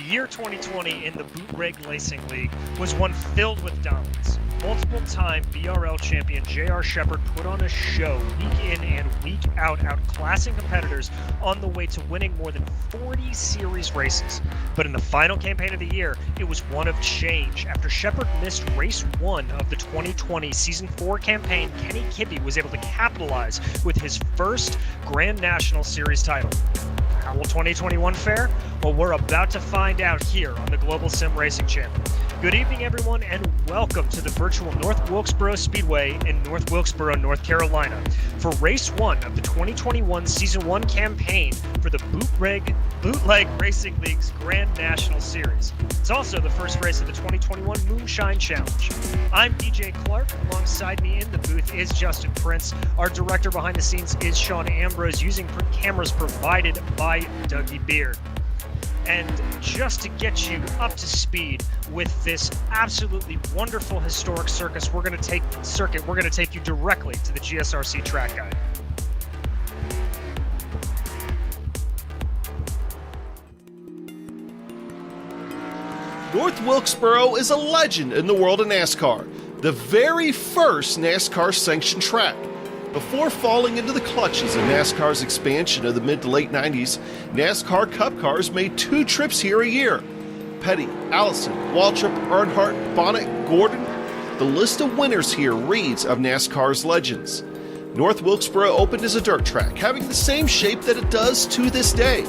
year 2020 in the Bootleg Racing League was one filled with dominance. Multiple-time BRL champion J.R. Shepherd put on a show week in and week out, outclassing competitors on the way to winning more than 40 series races. But in the final campaign of the year, it was one of change. After Shepherd missed race 1 of the 2020 Season 4 campaign, Kenny Kibby was able to capitalize with his first Grand National Series title. How will 2021 fare? Well, we're about to find out here on the Global SimRacing Channel. Good evening, everyone, and welcome to the virtual North Wilkesboro Speedway in North Wilkesboro, North Carolina, for Race 1 of the 2021 Season 1 campaign for the Bootleg Racing League's Grand National Series. It's also the first race of the 2021 Moonshine Challenge. I'm DJ Clark. Alongside me in the booth is Justin Prince. Our director behind the scenes is Sean Ambrose, using cameras provided by Dougie Beard. And just to get you up to speed with this absolutely wonderful historic circuit, we're going to take you directly to the GSRC track guide. North Wilkesboro is a legend in the world of NASCAR, the very first NASCAR sanctioned track. Before falling into the clutches of NASCAR's expansion of the mid to late 90s, NASCAR Cup cars made 2 trips here a year. Petty, Allison, Waltrip, Earnhardt, Bonnet, Gordon. The list of winners here reads of NASCAR's legends. North Wilkesboro opened as a dirt track, having the same shape that it does to this day.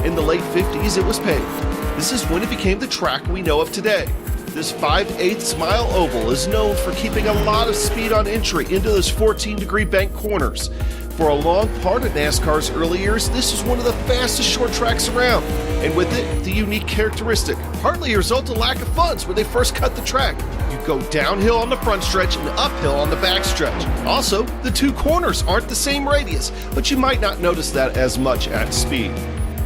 In the late 50s, it was paved. This is when it became the track we know of today. This 5/8 mile oval is known for keeping a lot of speed on entry into those 14-degree bank corners. For a long part of NASCAR's early years, this was one of the fastest short tracks around, and with it, the unique characteristic, partly a result of lack of funds when they first cut the track. You go downhill on the front stretch and uphill on the back stretch. Also, the 2 corners aren't the same radius, but you might not notice that as much at speed.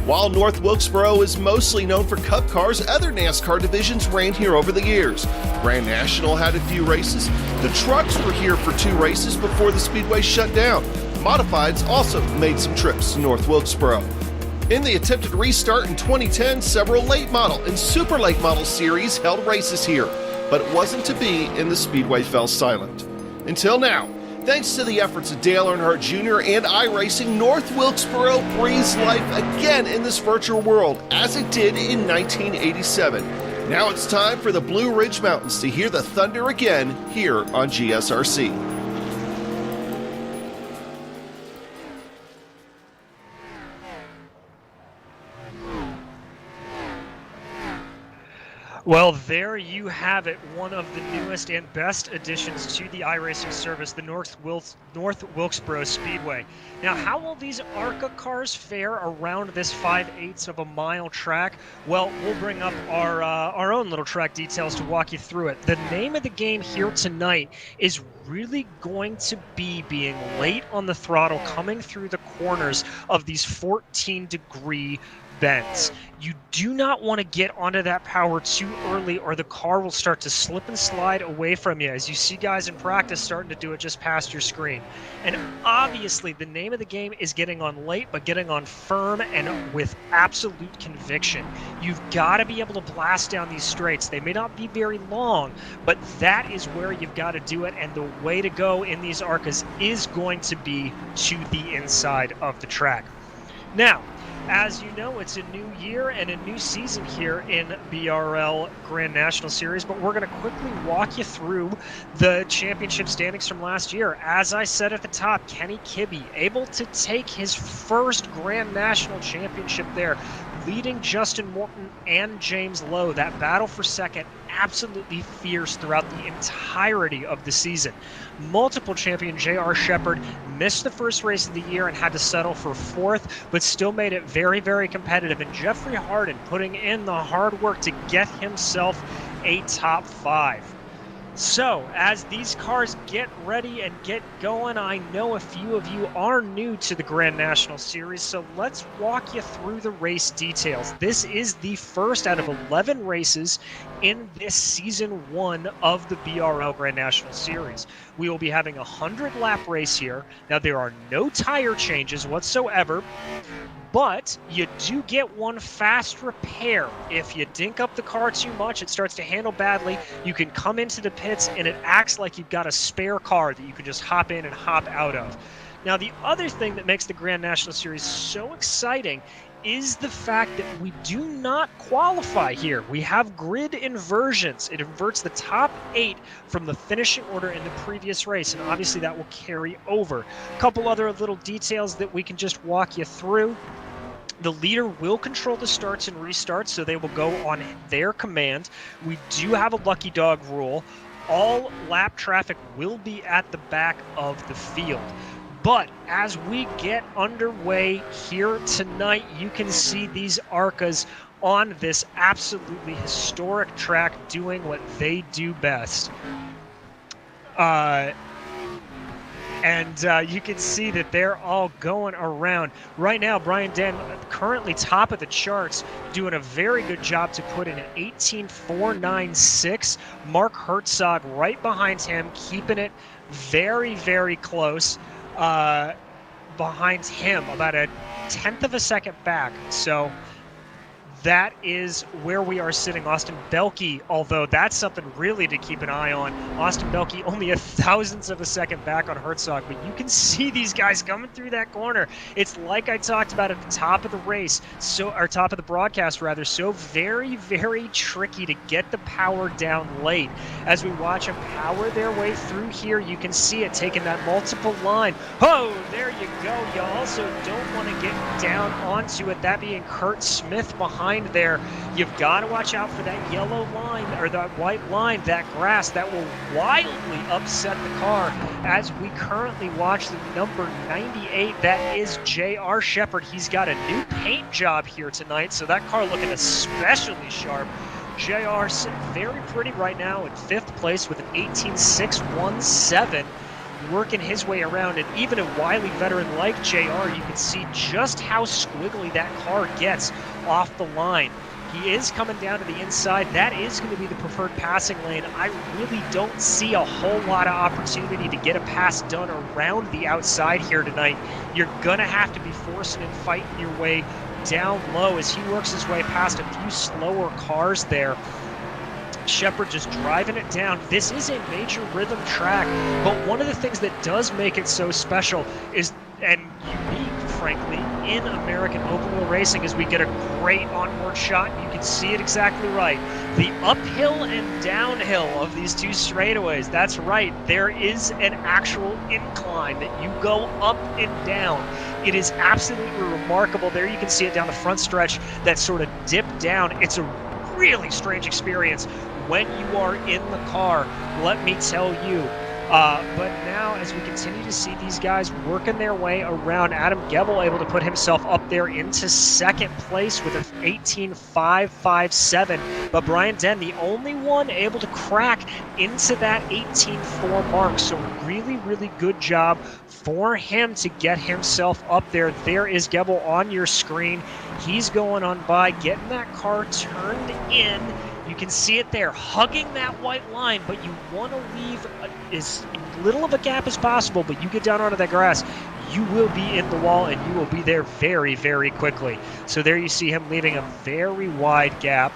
While North Wilkesboro is mostly known for Cup cars, other NASCAR divisions ran here over the years. Grand National had a few races. The trucks were here for 2 races before the Speedway shut down. Modifieds also made some trips to North Wilkesboro. In the attempted restart in 2010, several late model and super late model series held races here, but it wasn't to be, and the Speedway fell silent. Until now. Thanks to the efforts of Dale Earnhardt Jr. and iRacing, North Wilkesboro breathes life again in this virtual world, as it did in 1987. Now it's time for the Blue Ridge Mountains to hear the thunder again here on GSRC. Well, there you have it, one of the newest and best additions to the iRacing service, the North Wilkesboro Speedway. Now, how will these ARCA cars fare around this 5/8 of a mile track? Well, we'll bring up our own little track details to walk you through it. The name of the game here tonight is really going to be being late on the throttle, coming through the corners of these 14-degree bends. You do not want to get onto that power too early, or the car will start to slip and slide away from you, as you see guys in practice starting to do it just past your screen. And obviously the name of the game is getting on late, but getting on firm and with absolute conviction. You've got to be able to blast down these straights. They may not be very long, but that is where you've got to do it, and the way to go in these ARCAs is going to be to the inside of the track. Now, as you know, it's a new year and a new season here in BRL Grand National Series, but we're going to quickly walk you through the championship standings from last year. As I said at the top, Kenny Kibby able to take his first Grand National Championship there, leading Justin Morton and James Lowe. That battle for second absolutely fierce throughout the entirety of the season. Multiple champion J.R. Shepherd missed the first race of the year and had to settle for 4th, but still made it very, very competitive. And Jeffrey Harden putting in the hard work to get himself a top 5. So, as these cars get ready and get going, I know a few of you are new to the Grand National Series, so let's walk you through the race details. This is the first out of 11 races in this Season 1 of the BRL Grand National Series. We will be having a 100-lap race here. Now, there are no tire changes whatsoever, But you do get one fast repair. If you dink up the car too much, it starts to handle badly. You can come into the pits and it acts like you've got a spare car that you can just hop in and hop out of. Now, the other thing that makes the Grand National Series so exciting is the fact that we do not qualify here. We have grid inversions. It inverts the top 8 from the finishing order in the previous race, and obviously that will carry over. A couple other little details that we can just walk you through. The leader will control the starts and restarts, so they will go on their command. We do have a lucky dog rule. All lap traffic will be at the back of the field. But as we get underway here tonight, you can see these ARCAs on this absolutely historic track doing what they do best. You can see that they're all going around. Right now, Brian Den, currently top of the charts, doing a very good job to put in an 18.496. Mark Herzog right behind him, keeping it very, very close. Behind him, about a 1/10 of a second back. So that is where we are sitting. Austin Belke, although that's something really to keep an eye on. Austin Belke only 1/1000th of a second back on Herzog, but you can see these guys coming through that corner. It's like I talked about at the top of the race, or top of the broadcast rather, so very, very tricky to get the power down late. As we watch them power their way through here, you can see it taking that multiple line. Oh, there you go. You also don't want to get down onto it, that being Kurt Smith behind there. You've got to watch out for that yellow line, or that white line, that grass, that will wildly upset the car. As we currently watch the number 98, that is J.R. Shepard. He's got a new paint job here tonight, so that car looking especially sharp. JR sitting very pretty right now in 5th place with an 18.617. Working his way around, and even a wily veteran like JR, you can see just how squiggly that car gets off the line. He is coming down to the inside. That is going to be the preferred passing lane. I really don't see a whole lot of opportunity to get a pass done around the outside here tonight. You're going to have to be forcing and fighting your way down low as he works his way past a few slower cars there. Shepard just driving it down. This is a major rhythm track, but one of the things that does make it so special is, and unique, frankly, in American open wheel racing, is we get a great onboard shot. You can see it exactly right. The uphill and downhill of these two straightaways. That's right. There is an actual incline that you go up and down. It is absolutely remarkable. There you can see it down the front stretch, that sort of dip down. It's a really strange experience when you are in the car, let me tell you. But now, as we continue to see these guys working their way around, Adam Gebel able to put himself up there into 2nd place with an 18.557. But Brian Den, the only one able to crack into that 18.4 mark. So really, really good job for him to get himself up there. There is Gebel on your screen. He's going on by, getting that car turned in. You can see it there, hugging that white line, but you want to leave as little of a gap as possible, but you get down onto that grass, you will be in the wall, and you will be there very, very quickly. So there you see him leaving a very wide gap,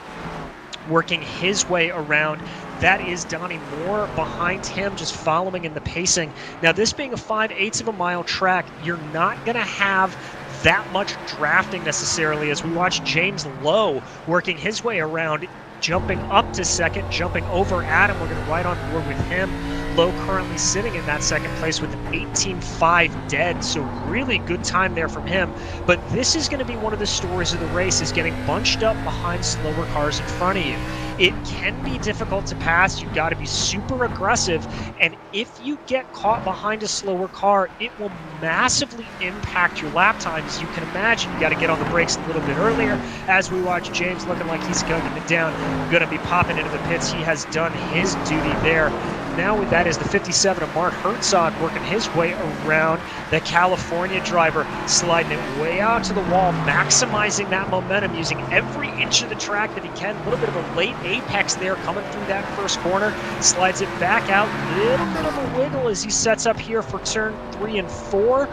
working his way around. That is Donnie Moore behind him, just following in the pacing. Now, this being a 5/8 of a mile track, you're not going to have that much drafting necessarily, as we watch James Lowe working his way around, jumping up to 2nd, jumping over Adam. We're going to ride on board with him. Lowe currently sitting in that 2nd place with an 18.5 dead, so really good time there from him. But this is going to be one of the stories of the race, is getting bunched up behind slower cars in front of you. It can be difficult to pass. You've got to be super aggressive, and if you get caught behind a slower car, it will massively impact your lap time. As you can imagine, you got to get on the brakes a little bit earlier. As we watch James looking like he's going it down, going to be popping into the pits. He has done his duty there. Now that is the 57 of Mark Herzog working his way around. The California driver sliding it way out to the wall, maximizing that momentum, using every inch of the track that he can. A little bit of a late apex there coming through that first corner. Slides it back out. Little bit of a wiggle as he sets up here for turn 3 and 4.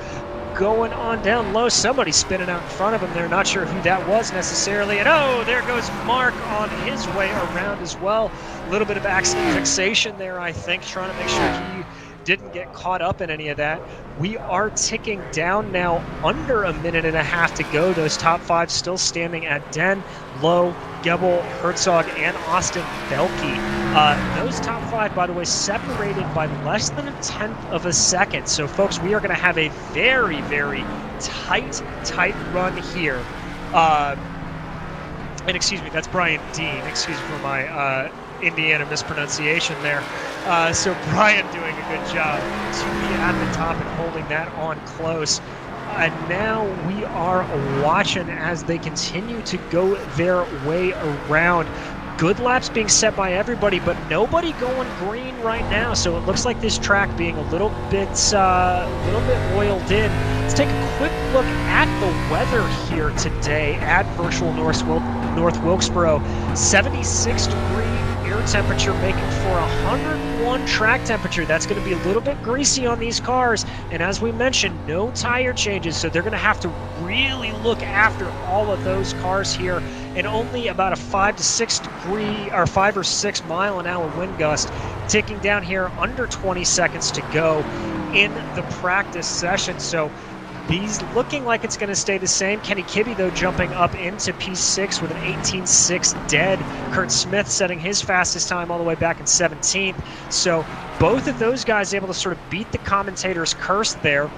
going on down low. Somebody's spinning out in front of him. They're not sure who that was necessarily. And oh, there goes Mark on his way around as well. A little bit of accident fixation there, I think, trying to make sure he didn't get caught up in any of that. We are ticking down now, under a minute and a half to go. Those top 5 still standing at Den, Lowe, Gebel, Herzog, and Austin Belke. Those top 5, by the way, separated by less than 1/10 of a second. So, folks, we are going to have a very, very tight run here. And excuse me, that's Brian Dean. Excuse me for my Indiana mispronunciation there. So Brian doing a good job to be at the top and holding that on close. And now we are watching as they continue to go their way around. Good laps being set by everybody, but nobody going green right now. So it looks like this track being a little bit oiled in. Let's take a quick look at the weather here today at Virtual North Wilkesboro. 76-degree air temperature, making for 101 track temperature. That's going to be a little bit greasy on these cars, and as we mentioned, no tire changes, so they're going to have to really look after all of those cars here. And only about a 5 or 6 mile an hour wind gust, ticking down here, under 20 seconds to go in the practice session. So these looking like it's going to stay the same. Kenny Kibby, though, jumping up into P6 with an 18.6 dead. Kurt Smith setting his fastest time all the way back in 17th. So both of those guys able to sort of beat the commentator's curse there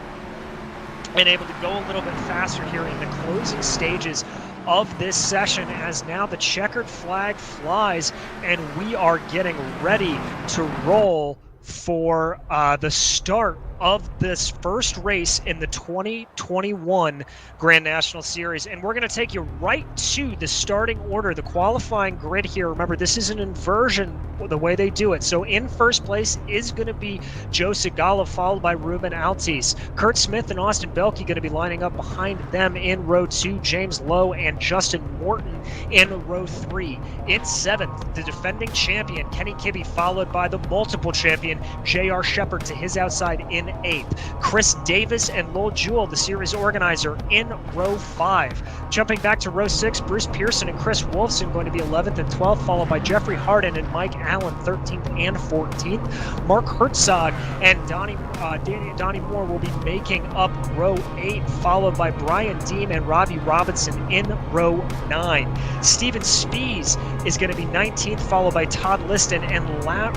and able to go a little bit faster here in the closing stages of this session, as now the checkered flag flies and we are getting ready to roll for the start of this first race in the 2021 Grand National Series. And we're going to take you right to the starting order, the qualifying grid here. Remember, this is an inversion the way they do it. So in first place is going to be Joe Segala, followed by Ruben Altis. Kurt Smith and Austin Belke going to be lining up behind them in row 2. James Lowe and Justin Morton in row 3. In 7th, the defending champion Kenny Kibby, followed by the multiple champion J.R. Shepard to his outside in 8th. Chris Davis and Lowell Jewell, the series organizer, in row 5. Jumping back to row 6, Bruce Pearson and Chris Wolfson going to be 11th and 12th, followed by Jeffrey Harden and Mike Allen 13th and 14th. Mark Herzog and Donnie Moore will be making up row 8, followed by Brian Deem and Robbie Robinson in row 9. Steven Spees is going to be 19th, followed by Todd Liston, and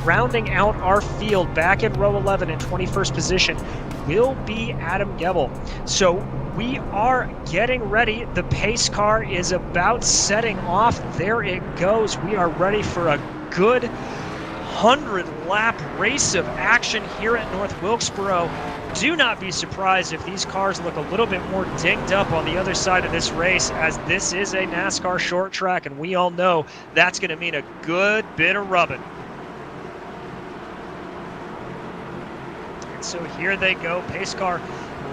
rounding out our field back in row 11 in 21st position will be Adam Gebel. So we are getting ready. The pace car is about setting off. There it goes. We are ready for a good 100-lap race of action here at North Wilkesboro. Do not be surprised if these cars look a little bit more dinged up on the other side of this race, as this is a NASCAR short track, and we all know that's going to mean a good bit of rubbing. And so here they go, pace car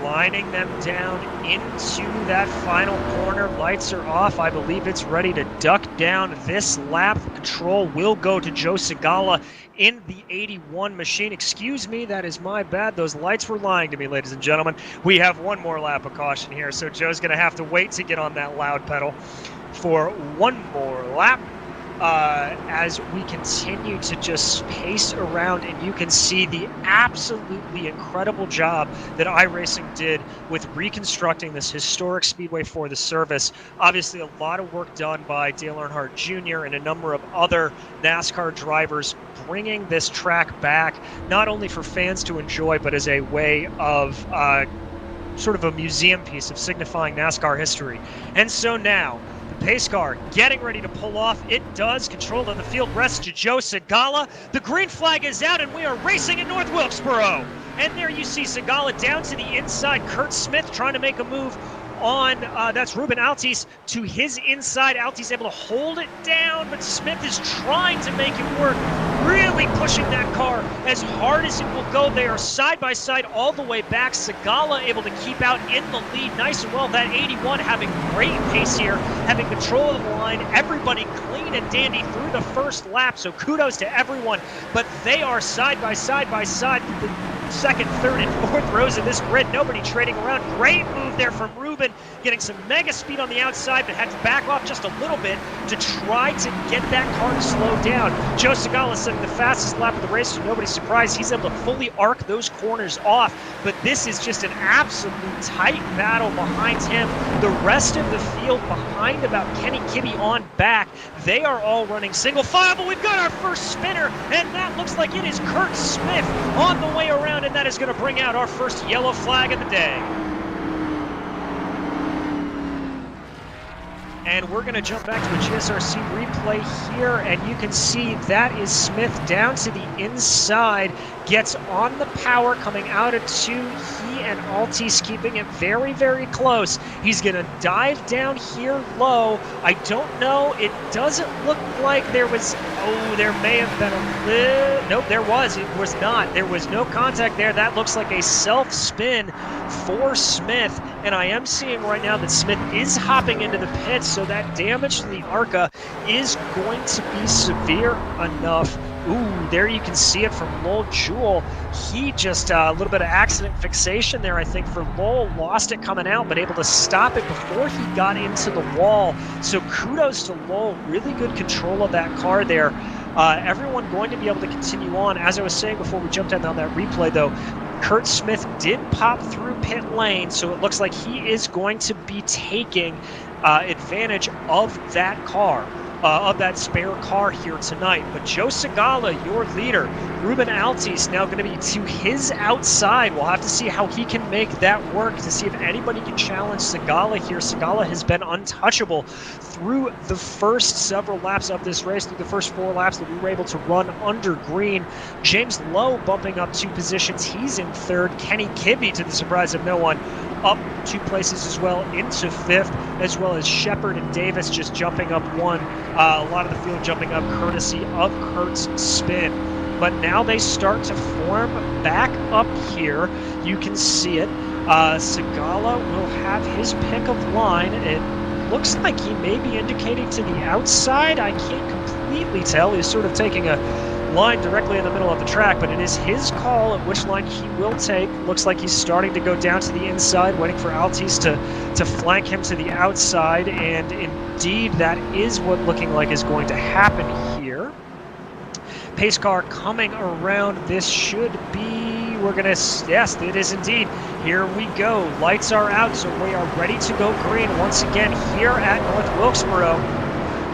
lining them down into that final corner. Lights are off. I believe it's ready to duck down this lap. Control will go to Joe Segala in the 81 machine. Excuse me, that is my bad. Those lights were lying to me, ladies and gentlemen. We have one more lap of caution here, so Joe's going to have to wait to get on that loud pedal for one more lap. As we continue to just pace around, and you can see the absolutely incredible job that iRacing did with reconstructing this historic speedway for the service. Obviously, a lot of work done by Dale Earnhardt Jr. and a number of other NASCAR drivers, bringing this track back, not only for fans to enjoy, but as a way of sort of a museum piece of signifying NASCAR history. And so now, pace car getting ready to pull off. It does. Control of the field rests to Joe Segala. The green flag is out, and we are racing in North Wilkesboro. And there you see Segala down to the inside. Kurt Smith trying to make a move on, that's Ruben Altis to his inside. Altis able to hold it down, but Smith is trying to make it work, really pushing that car as hard as it will go. They are side by side all the way back. Segala able to keep out in the lead nice and well. That 81 having great pace here, having control of the line. Everybody clean and dandy through the first lap, so kudos to everyone. But they are side by side by side. The second, third, and fourth rows of this grid. Nobody trading around. Great move there from Ruben, getting some mega speed on the outside, but had to back off just a little bit to try to get that car to slow down. Joe Segala setting the fastest lap of the race, so nobody's surprised. He's able to fully arc those corners off, but this is just an absolute tight battle behind him. The rest of the field behind about Kenny Kibby on back, they are all running single file, but we've got our first spinner, and that looks like it is Kurt Smith on the way around, and that is going to bring out our first yellow flag of the day. And we're going to jump back to a GSRC replay here, and you can see that is Smith down to the inside, gets on the power coming out of 2. He and Altice keeping it very, very close. He's going to dive down here low. I don't know. It doesn't look like there was, there may have been a little, nope, there was. It was not. There was no contact there. That looks like a self-spin for Smith, and I am seeing right now that Smith is hopping into the pits, so that damage to the ARCA is going to be severe enough. Ooh, there you can see it from Lowell Jewell. He just, a little bit of accident fixation there, I think, for Lowell. Lost it coming out, but able to stop it before he got into the wall. So kudos to Lowell. Really good control of that car there. Everyone going to be able to continue on. As I was saying before we jumped in on that replay, though, Kurt Smith did pop through pit lane, so it looks like he is going to be taking advantage of that car, of that spare car here tonight. But Joe Segala, your leader, Ruben Altice now going to be to his outside. We'll have to see how he can make that work to see if anybody can challenge Segala here. Segala has been untouchable through the first several laps of this race, through the first 4 laps that we were able to run under green. James Lowe bumping up 2 positions. He's in 3rd. Kenny Kibby, to the surprise of no one, up 2 places as well into 5th, as well as Shepard and Davis just jumping up 1. A lot of the field jumping up courtesy of Kurt's spin. But now they start to form back up here. You can see it. Segala will have his pick of line. It looks like he may be indicating to the outside. I can't completely tell. He's sort of taking a line directly in the middle of the track, but it is his call at which line he will take. Looks like he's starting to go down to the inside, waiting for Altice to flank him to the outside, and indeed that is what looking like is going to happen here. Pace car coming around. This should be, we're gonna, yes, it is indeed. Here we go. Lights are out, so we are ready to go green once again here at North Wilkesboro.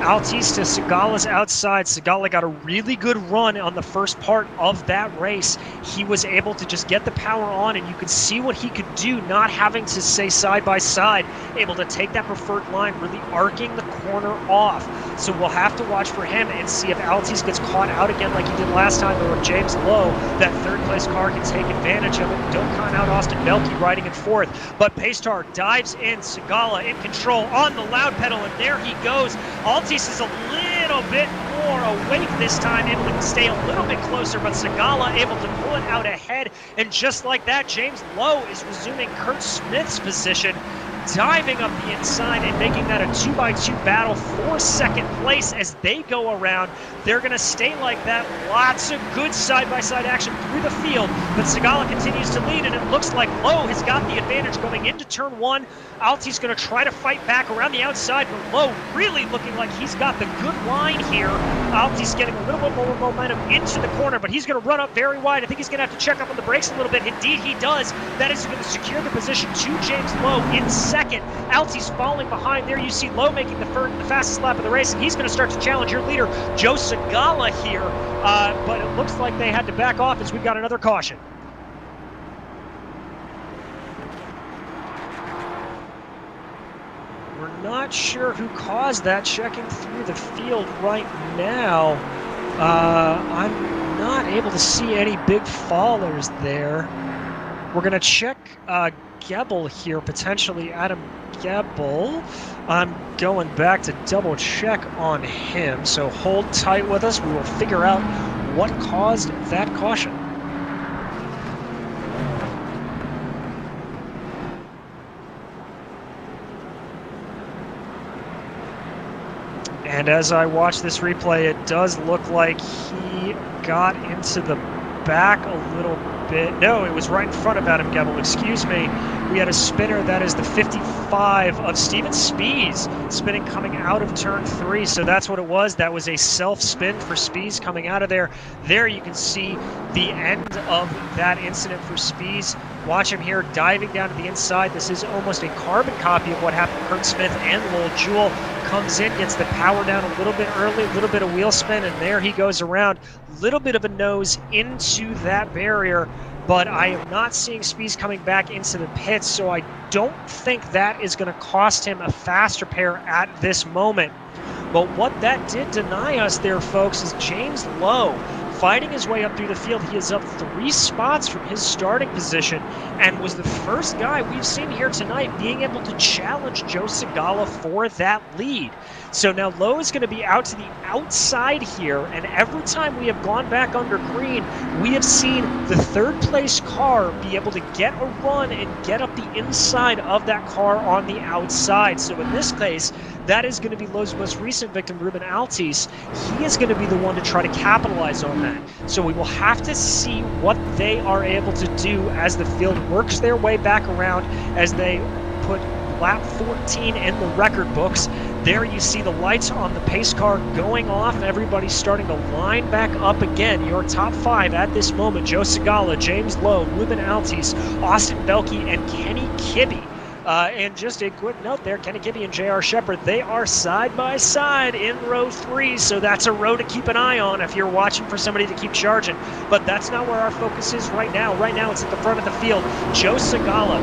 Altice to Segala's outside. Segala got a really good run on the first part of that race. He was able to just get the power on, and you could see what he could do, not having to stay side by side, able to take that preferred line, really arcing the corner off. So we'll have to watch for him and see if Altice gets caught out again like he did last time, or if James Lowe, that 3rd place car, can take advantage of it. Don't count out Austin Belke riding in 4th. But Pacetar dives in. Segala in control on the loud pedal, and there he goes. Altice is a little bit more awake this time, able to stay a little bit closer, but Segala able to pull it out ahead, and just like that, James Lowe is resuming Kurt Smith's position, diving up the inside and making that a 2x2 battle for 2nd place as they go around. They're going to stay like that. Lots of good side-by-side action through the field, but Segala continues to lead, and it looks like Lowe has got the advantage going into turn 1. Alti's going to try to fight back around the outside, but Lowe really looking like he's got the good line here. Alti's getting a little bit more momentum into the corner, but he's going to run up very wide. I think he's going to have to check up on the brakes a little bit. Indeed, he does. That is going to secure the position to James Lowe in 2nd. Alti's falling behind there. You see Lowe making the fastest lap of the race, and he's going to start to challenge your leader, Joe Segala here. But it looks like they had to back off as we got another caution. We're not sure who caused that. Checking through the field right now. I'm not able to see any big fallers there. We're going to check Gebel here, potentially Adam Gebel. I'm going back to double check on him, so hold tight with us. We will figure out what caused that caution. And as I watch this replay, it does look like he got into the back a little spin. No, it was right in front of Adam Gebel. Excuse me. We had a spinner. That is the 55 of Steven Spies spinning coming out of turn 3. So that's what it was. That was a self-spin for Spies coming out of there. There you can see the end of that incident for Spies. Watch him here diving down to the inside. This is almost a carbon copy of what happened to Kurt Smith and Lowell Jewell. Comes in, gets the power down a little bit early, a little bit of wheel spin, and there he goes around. Little bit of a nose into that barrier, but I am not seeing Spies coming back into the pits, so I don't think that is going to cost him a fast repair at this moment. But what that did deny us there, folks, is James Lowe fighting his way up through the field. He is up 3 spots from his starting position and was the first guy we've seen here tonight being able to challenge Joe Segala for that lead. So now Lowe is going to be out to the outside here, and every time we have gone back under green, we have seen the third place car be able to get a run and get up the inside of that car on the outside. So in this case, that is going to be Lowe's most recent victim, Ruben Altis. He is going to be the one to try to capitalize on that. So we will have to see what they are able to do as the field works their way back around, as they put lap 14 in the record books. There you see the lights on the pace car going off. Everybody's starting to line back up again. Your top 5 at this moment: Joe Segala, James Lowe, Ruben Altis, Austin Belke, and Kenny Kibby. And just a quick note there, Kenny Kibby and J.R. Shepard, they are side by side in row 3, so that's a row to keep an eye on if you're watching for somebody to keep charging. But that's not where our focus is right now. Right now it's at the front of the field. Joe Segala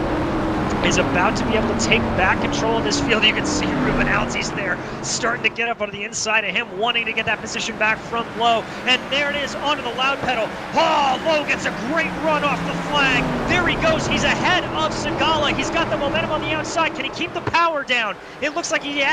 is about to be able to take back control of this field. You can see Ruben Altis there starting to get up on the inside of him, wanting to get that position back from Lowe. And there it is, onto the loud pedal. Oh, Lowe gets a great run off the flag. There he goes. He's ahead of Segala. He's got the momentum on the outside. Can he keep the power down? It looks like he's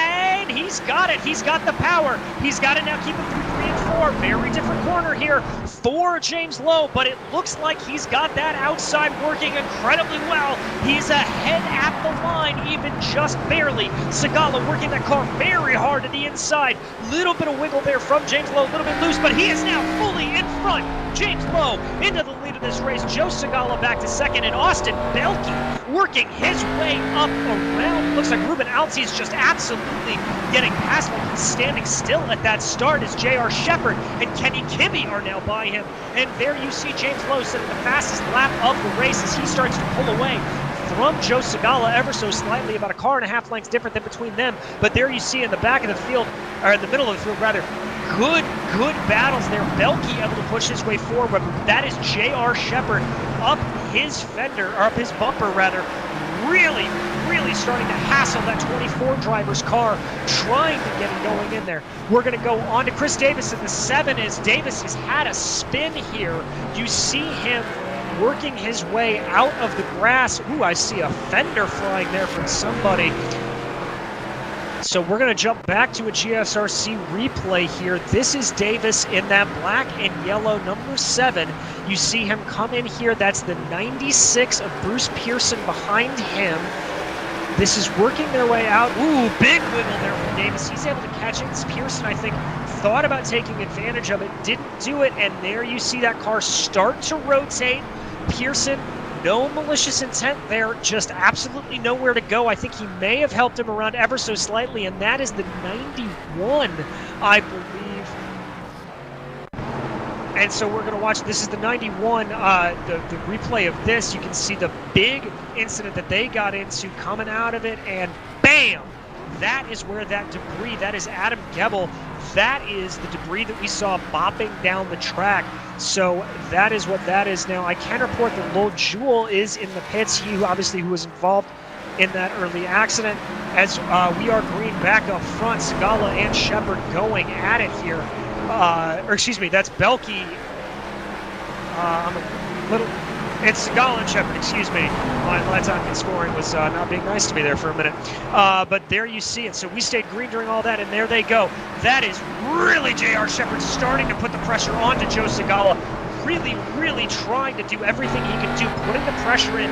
got it. He's got the power. He's got it now. Keep it through 3 and 4. Very different corner here for James Lowe, but it looks like he's got that outside working incredibly well. He's ahead at the line, even just barely. Segala working that car very hard to the inside. Little bit of wiggle there from James Lowe, a little bit loose, but he is now fully in front. James Lowe into the lead of this race. Joe Segala back to second, and Austin Belke working his way up around. Looks like Ruben Altis just absolutely getting past him. He's standing still at that start as J.R. Shepard and Kenny Kibby are now by him. And there you see James Lowe setting the fastest lap of the race as he starts to pull away from Joe Segala ever so slightly, about a car and a half lengths different than between them. But there you see in the back of the field, or in the middle of the field rather, good battles there. Belke able to push his way forward, but that is J.R. Shepard up his fender, or up his bumper rather, really starting to hassle that 24 driver's car, trying to get it going in there. We're going to go on to Chris Davis in the 7 as Davis has had a spin here. You see him working his way out of the grass. Ooh, I see a fender flying there from somebody. So we're going to jump back to a GSRC replay here. This is Davis in that black and yellow number 7. You see him come in here. That's the 96 of Bruce Pearson behind him. This is working their way out. Ooh, big wiggle there from Davis. He's able to catch it. Pearson, I think, thought about taking advantage of it, didn't do it, and there you see that car start to rotate. Pearson, no malicious intent there, just absolutely nowhere to go. I think he may have helped him around ever so slightly, and that is the 91, I believe. And so we're going to watch, this is the 91, the replay of this. You can see the big incident that they got into coming out of it, and bam! That is where that debris, that is Adam Gebel, that is the debris that we saw bopping down the track. So that is what that is. Now, I can report that Lowell Jewell is in the pits, who was involved in that early accident. As we are green back up front, Segala and Shepard going at it here. Or excuse me, that's Belke. I'm a little... It's Segala and Shepard, excuse me. My lap-time scoring was not being nice to me there for a minute. But there you see it. So we stayed green during all that, and there they go. That is really J.R. Shepard starting to put the pressure onto Joe Segala. really, really trying to do everything he can do, putting the pressure in.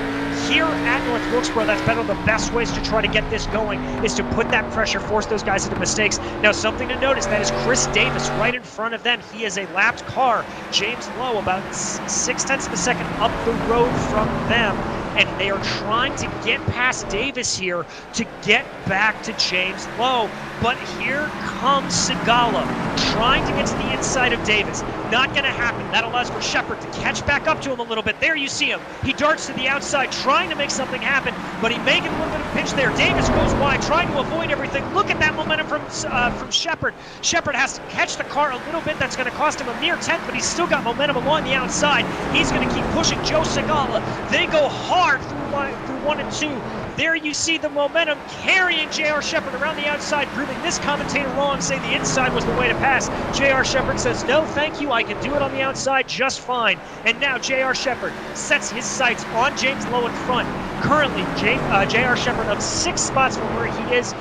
Here at North Wilkesboro, that's been one of the best ways to try to get this going, is to put that pressure, force those guys into mistakes. Now, something to notice, that is Chris Davis right in front of them. He is a lapped car. James Lowe about 0.6 of a second up the road from them. And they are trying to get past Davis here to get back to James Lowe. But here comes Segala, trying to get to the inside of Davis. Not going to happen. That allows for Shepard to catch back up to him a little bit. There you see him. He darts to the outside, trying to make something happen, but he may get a little bit of a pinch there. Davis goes wide, trying to avoid everything. Look at that momentum from Shepard. Shepard has to catch the car a little bit. That's going to cost him a mere tenth, but he's still got momentum along the outside. He's going to keep pushing Joe Segala. They go hard through 1 and 2. There you see the momentum carrying J.R. Shepard around the outside, proving this commentator wrong, saying the inside was the way to pass. J.R. Shepard says, no, thank you, I can do it on the outside just fine. And now J.R. Shepard sets his sights on James Lowe in front. Currently, J.R. Shepard up 6 spots from where he is,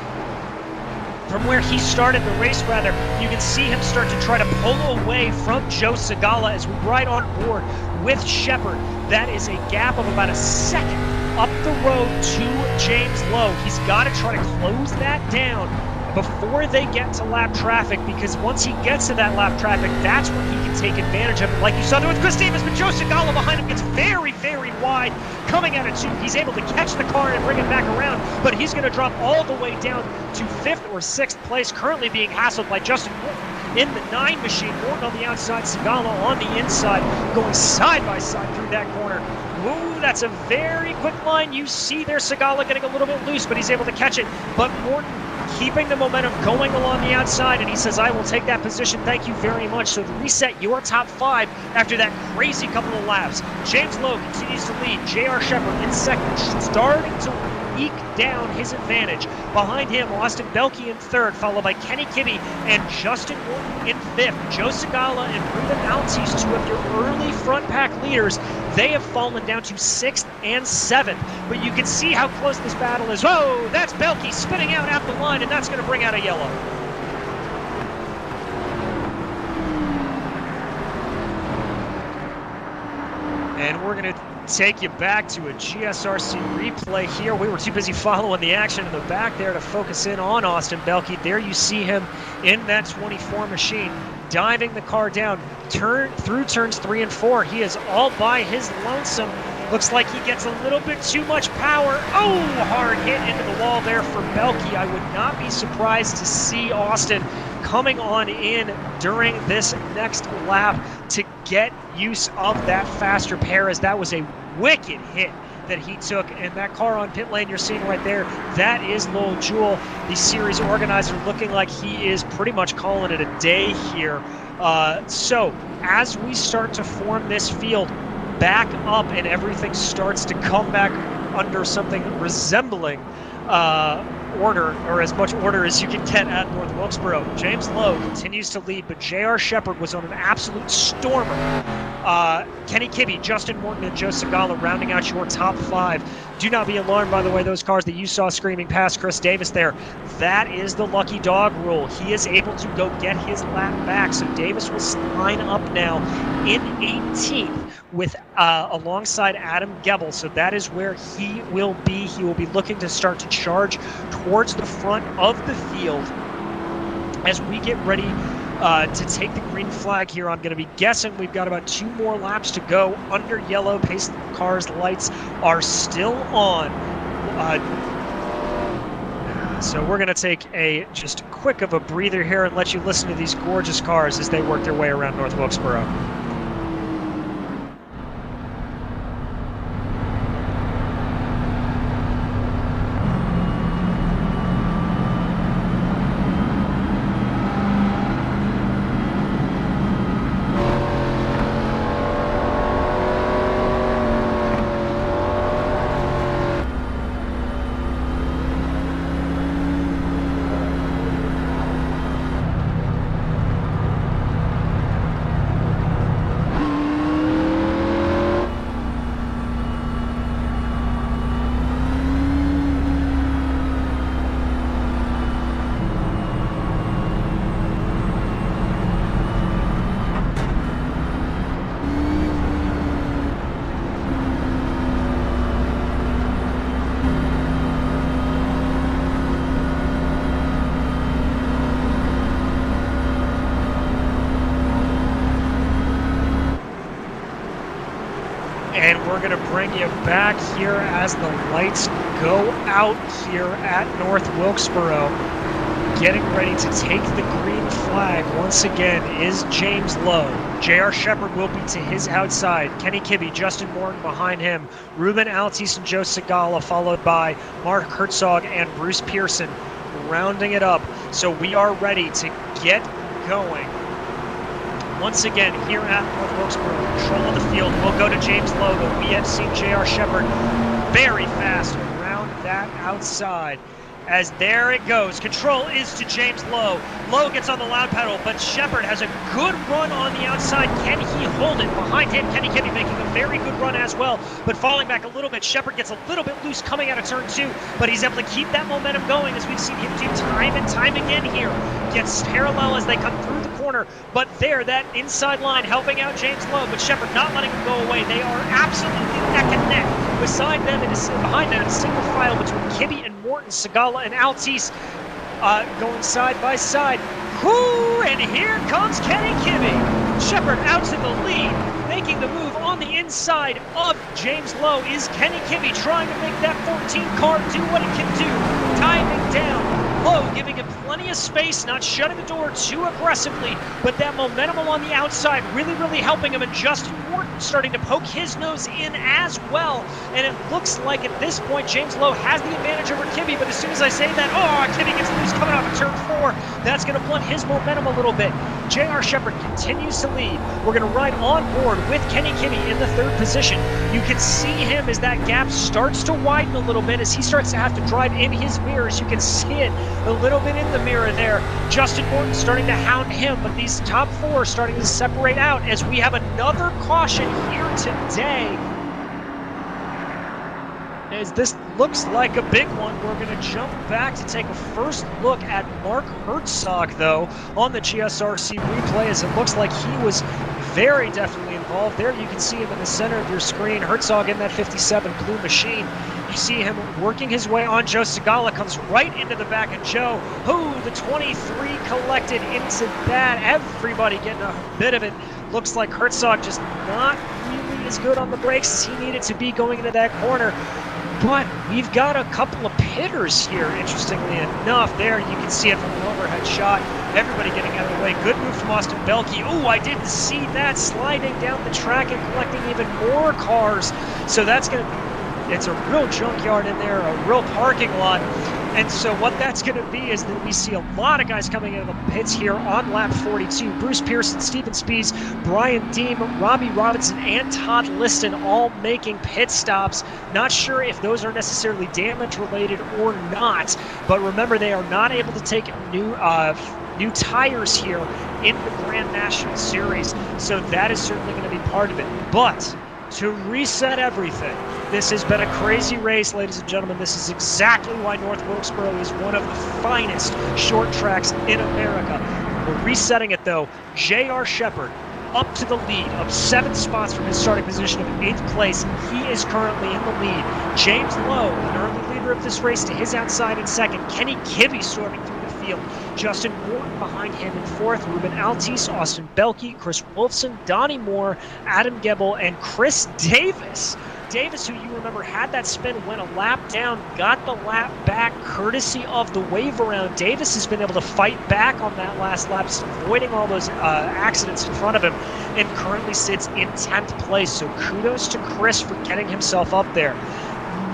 from where he started the race, rather. You can see him start to try to pull away from Joe Segala as we ride on board with Shepard. That is a gap of about a second up the road to James Lowe. He's got to try to close that down before they get to lap traffic, because once he gets to that lap traffic, that's when he can take advantage of it, like you saw there with Chris Davis. But Joe Segala behind him gets very, very wide. Coming out of 2, he's able to catch the car and bring it back around, but he's going to drop all the way down to 5th or 6th place, currently being hassled by Justin Morton in the 9 machine. Morton on the outside, Segala on the inside, going side by side through that corner. Ooh, that's a very quick line. You see there Segala getting a little bit loose, but he's able to catch it. But Morton keeping the momentum going along the outside, and he says, I will take that position, thank you very much. So to reset your top 5 after that crazy couple of laps. James Lowe continues to lead. J.R. Shepard in second, starting to eke down his advantage. Behind him, Austin Belke in 3rd, followed by Kenny Kibby and Justin Morton in 5th. Joe Segala and Ruben Altis, 2 of your early front pack leaders, they have fallen down to 6th and 7th. But you can see how close this battle is. Whoa, that's Belke spinning out at the line, and that's going to bring out a yellow. And we're going to take you back to a GSRC replay here. We were too busy following the action in the back there to focus in on Austin Belke. There you see him in that 24 machine, diving the car down through turns 3 and 4. He is all by his lonesome. Looks like he gets a little bit too much power. Oh, hard hit into the wall there for Belke. I would not be surprised to see Austin coming on in during this next lap to get use of that faster pair, as that was a wicked hit that he took. And that car on pit lane you're seeing right there, that is Lowell Jewell, the series organizer, looking like he is pretty much calling it a day here. So as we start to form this field back up and everything starts to come back under something resembling order, or as much order as you can get at North Wilkesboro, James Lowe continues to lead, but J.R. Shepard was on an absolute stormer. Kenny Kibby, Justin Morton, and Joe Segala rounding out your top 5. Do not be alarmed, by the way, those cars that you saw screaming past Chris Davis there. That is the lucky dog rule. He is able to go get his lap back, so Davis will line up now in 18th with alongside Adam Gebel. So that is where he will be. He will be looking to start to charge towards the front of the field as we get ready to take the green flag here. I'm going to be guessing we've got about 2 more laps to go under yellow. Pace cars lights are still on. So we're going to take a just quick of a breather here and let you listen to these gorgeous cars as they work their way around North Wilkesboro. we're going to bring you back here as the lights go out here at North Wilkesboro. Getting ready to take the green flag once again is James Lowe. J.R. Shepard will be to his outside. Kenny Kibby, Justin Morton behind him. Ruben Altis and Joe Segala, followed by Mark Herzog and Bruce Pearson, rounding it up. So we are ready to get going. Once again, here at North Wilkesboro, control of the field will go to James Lowe, but we have seen J.R. Shepard very fast around that outside. As there it goes. Control is to James Lowe. Lowe gets on the loud pedal, but Shepard has a good run on the outside. Can he hold it? Behind him, Kenny Kibby making a very good run as well, but falling back a little bit. Shepard gets a little bit loose coming out of turn 2, but he's able to keep that momentum going, as we've seen him do time and time again here. Gets parallel as they come through the corner, but there, that inside line helping out James Lowe, but Shepard not letting him go away. They are absolutely neck and neck. Behind them, a single file between Kibby and Morton, Segala and Altis going side by side. Whoo! And here comes Kenny Kibby. Shepard out to the lead, making the move on the inside of James Lowe is Kenny Kibby, trying to make that 14 car do what it can do. Diving down. Lowe giving him plenty of space, not shutting the door too aggressively, but that momentum along the outside really, really helping him, and Justin Morton starting to poke his nose in as well. And it looks like at this point James Lowe has the advantage over Kibby, but as soon as I say that, Kibby gets loose coming off of turn 4. That's going to blunt his momentum a little bit. J.R. Shepard continues to lead. We're going to ride on board with Kenny Kibby in the 3rd position. You can see him as that gap starts to widen a little bit, as he starts to have to drive in his mirrors. You can see it a little bit in the mirror there. Justin Morton starting to hound him, but these top 4 are starting to separate out as we have another caution here today. As this looks like a big one, we're going to jump back to take a first look at Mark Herzog, though, on the GSRC replay, as it looks like he was very definitely involved. There you can see him in the center of your screen. Herzog in that 57 blue machine. You see him working his way on. Joe Segala comes right into the back of Joe. The 23 collected into that. Everybody getting a bit of it. Looks like Herzog just not really as good on the brakes as he needed to be going into that corner. But we've got a couple of pitters here, interestingly enough. There you can see it from an overhead shot. Everybody getting out of the way. Good move from Austin Belke. I didn't see that, sliding down the track and collecting even more cars. So that's going to be, it's a real junkyard in there, a real parking lot. And so what that's going to be is that we see a lot of guys coming into the pits here on lap 42. Bruce Pearson, Steven Spees, Brian Deem, Robbie Robinson, and Todd Liston all making pit stops. Not sure if those are necessarily damage related or not, but remember they are not able to take new tires here in the Grand National Series, so that is certainly going to be part of it. But to reset everything, this has been a crazy race, ladies and gentlemen. This is exactly why North Wilkesboro is one of the finest short tracks in America. We're resetting it, though. J.R. Shepard up to the lead of 7 spots from his starting position of 8th place. He is currently in the lead. James Lowe, an early leader of this race, to his outside in 2nd. Kenny Kibby storming through the field. Justin Morton behind him in 4th. Ruben Altis, Austin Belke, Chris Wolfson, Donnie Moore, Adam Gebel, and Chris Davis. Davis, who you remember had that spin, went a lap down, got the lap back courtesy of the wave around. Davis has been able to fight back on that last lap, avoiding all those accidents in front of him, and currently sits in 10th place. So kudos to Chris for getting himself up there.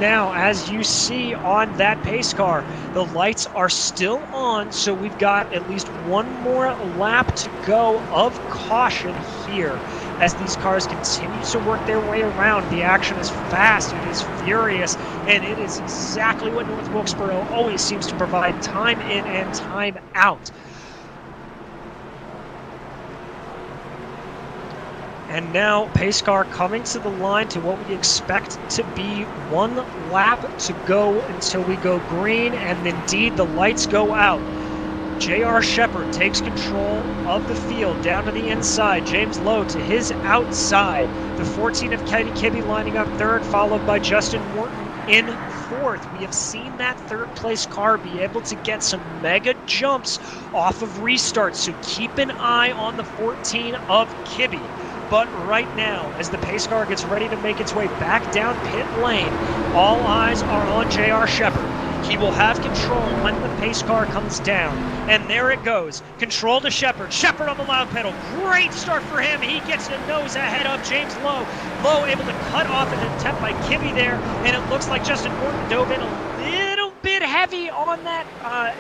Now, as you see on that pace car, the lights are still on, so we've got at least one more lap to go of caution here. As these cars continue to work their way around, the action is fast, it is furious, and it is exactly what North Wilkesboro always seems to provide time in and time out. And now, pace car coming to the line to what we expect to be one lap to go until we go green, and indeed the lights go out. J.R. Shepard takes control of the field down to the inside. James Lowe to his outside. The 14 of Kenny Kibby lining up 3rd, followed by Justin Morton in 4th. We have seen that 3rd place car be able to get some mega jumps off of restarts, so keep an eye on the 14 of Kibby. But right now, as the pace car gets ready to make its way back down pit lane, all eyes are on J.R. Shepard. He will have control when the pace car comes down. And there it goes. Control to Shepard. Shepard on the loud pedal. Great start for him. He gets a nose ahead of James Lowe. Lowe able to cut off an attempt by Kibby there. And it looks like Justin Morton dove in a little bit heavy on that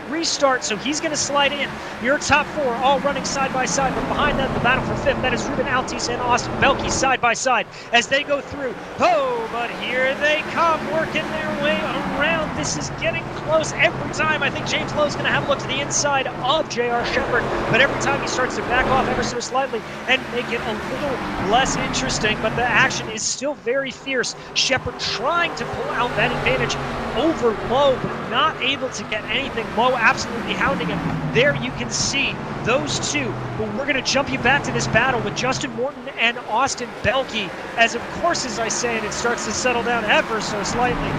restart, so he's going to slide in. Your top 4 all running side by side, but behind them, the battle for 5th, that is Ruben Altis and Austin Belke side by side as they go through. Oh, but here they come, working their way around. This is getting close every time. I think James Lowe's going to have a look to the inside of J.R. Shepard, but every time he starts to back off ever so slightly and make it a little less interesting, but the action is still very fierce. Shepard trying to pull out that advantage over Lowe, but not able to get anything. Lowe absolutely hounding him. There you can see those two. But we're going to jump you back to this battle with Justin Morton and Austin Belke, as of course, as I say, and it starts to settle down ever so slightly.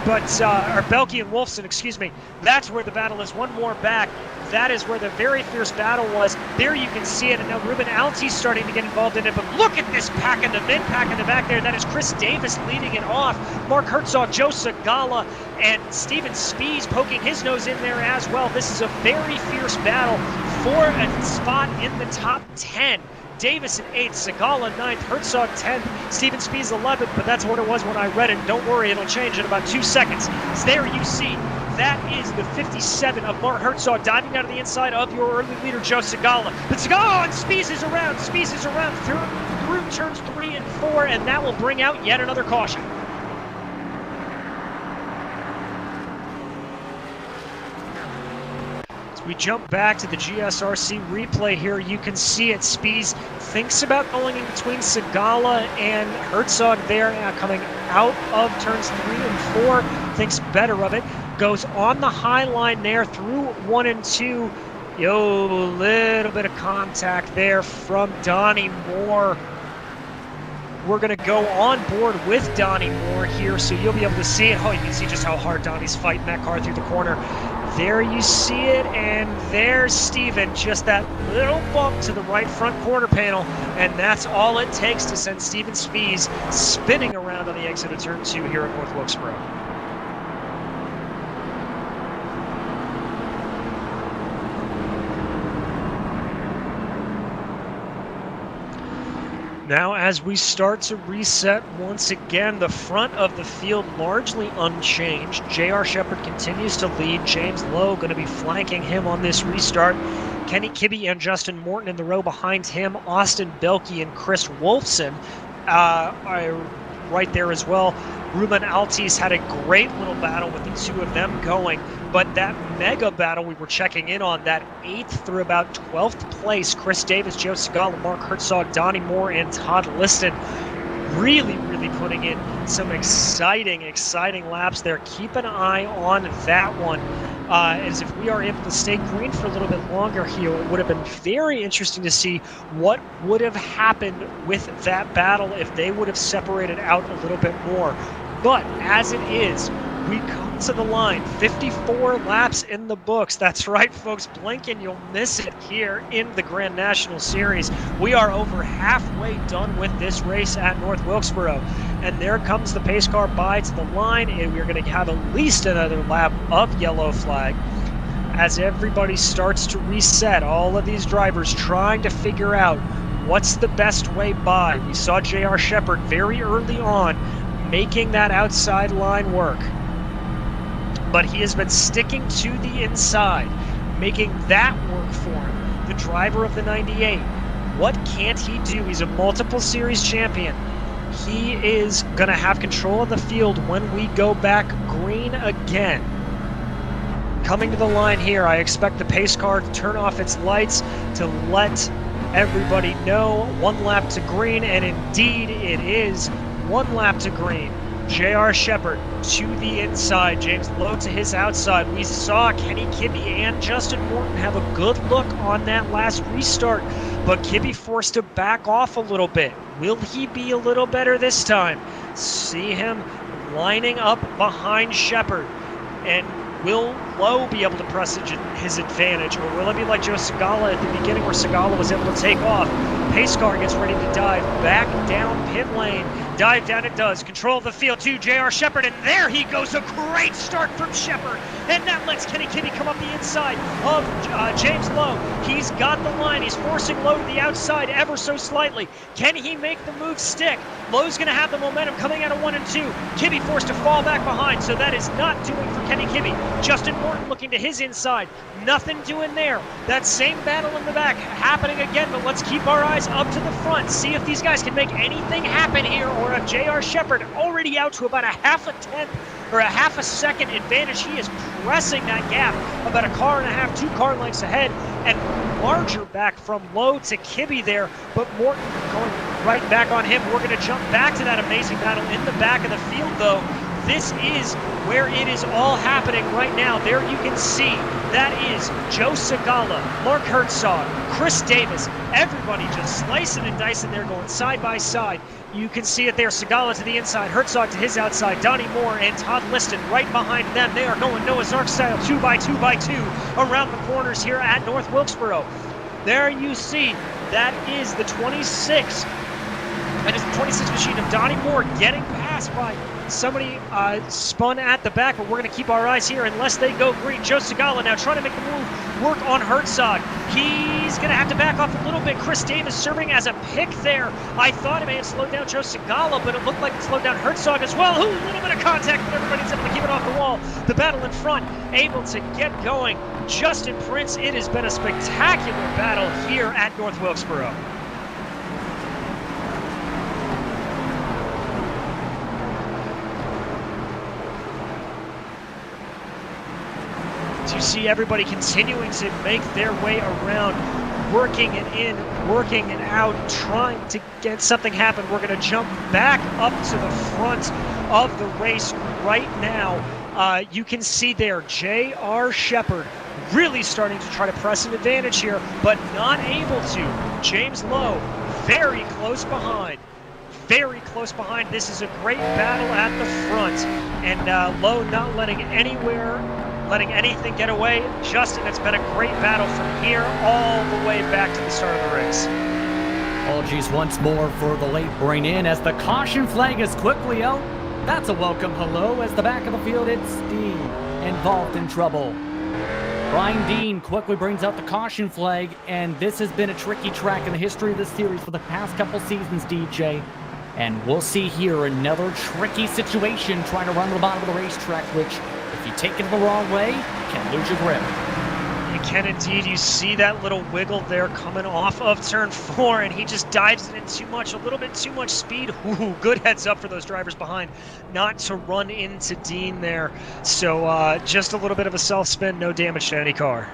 But, or Belke and Wolfson, excuse me, that's where the battle is. One more back. That is where the very fierce battle was. There you can see it, and now Ruben Altis starting to get involved in it, but look at this pack in the mid-pack in the back there. That is Chris Davis leading it off. Mark Herzog, Joe Segala, and Steven Spies poking his nose in there as well. This is a very fierce battle for a spot in the top 10. Davis in 8th, Segala 9th, Herzog 10th, Steven Spies 11th, but that's what it was when I read it. Don't worry, it'll change in about 2 seconds. So there you see, that is the 57 of Mark Herzog diving out of the inside of your early leader, Joe Segala. But Segala and Spies is around through turns 3 and 4, and that will bring out yet another caution. We jump back to the GSRC replay here. You can see it. Spies thinks about going in between Segala and Herzog there, coming out of turns 3 and 4. Thinks better of it. Goes on the high line there through 1 and 2. Little bit of contact there from Donnie Moore. We're going to go on board with Donnie Moore here, so you'll be able to see it. Oh, you can see just how hard Donnie's fighting that car through the corner. There you see it, and there's Steven, just that little bump to the right front quarter panel, and that's all it takes to send Steven Spies spinning around on the exit of turn 2 here at North Wilkesboro. Now, as we start to reset once again, the front of the field largely unchanged. J.R. Shepard continues to lead. James Lowe going to be flanking him on this restart. Kenny Kibby and Justin Morton in the row behind him. Austin Belke and Chris Wolfson are right there as well. Ruben Altis had a great little battle with the two of them going, but that mega battle we were checking in on, that 8th through about 12th place, Chris Davis, Joe Segala, Mark Herzog, Donnie Moore, and Todd Liston, really putting in some exciting laps there. Keep an eye on that one, as if we are able to stay green for a little bit longer here, it would have been very interesting to see what would have happened with that battle if they would have separated out a little bit more. But as it is, we come to the line. 54 laps in the books. That's right, folks. Blink and you'll miss it here in the Grand National Series. We are over halfway done with this race at North Wilkesboro. And there comes the pace car by to the line, and we're going to have at least another lap of yellow flag. As everybody starts to reset, all of these drivers trying to figure out what's the best way by. We saw J.R. Shepard very early on making that outside line work, but he has been sticking to the inside, making that work for him. The driver of the 98, what can't he do? He's a multiple series champion. He is going to have control of the field when we go back green again. Coming to the line here, I expect the pace car to turn off its lights to let everybody know 1 lap to green, and indeed it is 1 lap to green. J.R. Shepard to the inside, James Lowe to his outside. We saw Kenny Kibby and Justin Morton have a good look on that last restart, but Kibby forced to back off a little bit. Will he be a little better this time? See him lining up behind Shepard. And will Lowe be able to press his advantage, or will it be like Joe Segala at the beginning where Segala was able to take off? Pace car gets ready to dive back down pit lane. Dive down it does. Control of the field to J.R. Shepard, and there he goes. A great start from Shepard, and that lets Kenny Kibby come up the inside of James Lowe. He's got the line. He's forcing Lowe to the outside ever so slightly. Can he make the move stick? Lowe's going to have the momentum coming out of 1 and 2. Kibby forced to fall back behind, so that is not doing for Kenny Kibby. Justin Morton looking to his inside. Nothing doing there. That same battle in the back happening again, but let's keep our eyes up to the front. See if these guys can make anything happen here, or if J.R. Shepard already out to about a half a tenth or a half a second advantage. He is pressing that gap about a car and a half, 2 car lengths ahead, and larger back from Lowe to Kibby there, but Morton going right back on him. We're going to jump back to that amazing battle in the back of the field, though. This is where it is all happening right now. There you can see that is Joe Segala, Mark Herzog, Chris Davis, everybody just slicing and dicing there, going side by side. You can see it there, Segala to the inside, Herzog to his outside, Donnie Moore and Todd Liston right behind them. They are going Noah's Ark style 2x2x2 around the corners here at North Wilkesboro. There you see, that is the 26. That is the 26 machine of Donnie Moore getting passed by somebody spun at the back, but we're going to keep our eyes here unless they go green. Joe Segala now trying to make the move work on Herzog. He's going to have to back off a little bit. Chris Davis serving as a pick there. I thought it may have slowed down Joe Segala, but it looked like it slowed down Herzog as well. Ooh, a little bit of contact, but everybody's able to keep it off the wall. The battle in front, able to get going. Justin Prince, it has been a spectacular battle here at North Wilkesboro. You see everybody continuing to make their way around, working it in, working it out, trying to get something happen. We're going to jump back up to the front of the race right now. You can see there J.R. Shepard really starting to try to press an advantage here, but not able to. James Lowe very close behind. Very close behind. This is a great battle at the front, and Lowe not letting anything get away. Justin, it's been a great battle from here all the way back to the start of the race. Apologies once more for the late bring in as the caution flag is quickly out. That's a welcome hello as the back of the field hits Dean, involved in trouble. Brian Dean quickly brings out the caution flag, and this has been a tricky track in the history of this series for the past couple seasons, DJ. And we'll see here another tricky situation trying to run to the bottom of the racetrack, which, if you take it the wrong way, you can lose your grip. You can indeed. You see that little wiggle there coming off of turn 4, and he just dives it in too much, a little bit too much speed. Ooh, good heads up for those drivers behind not to run into Dean there. So just a little bit of a self-spin, no damage to any car.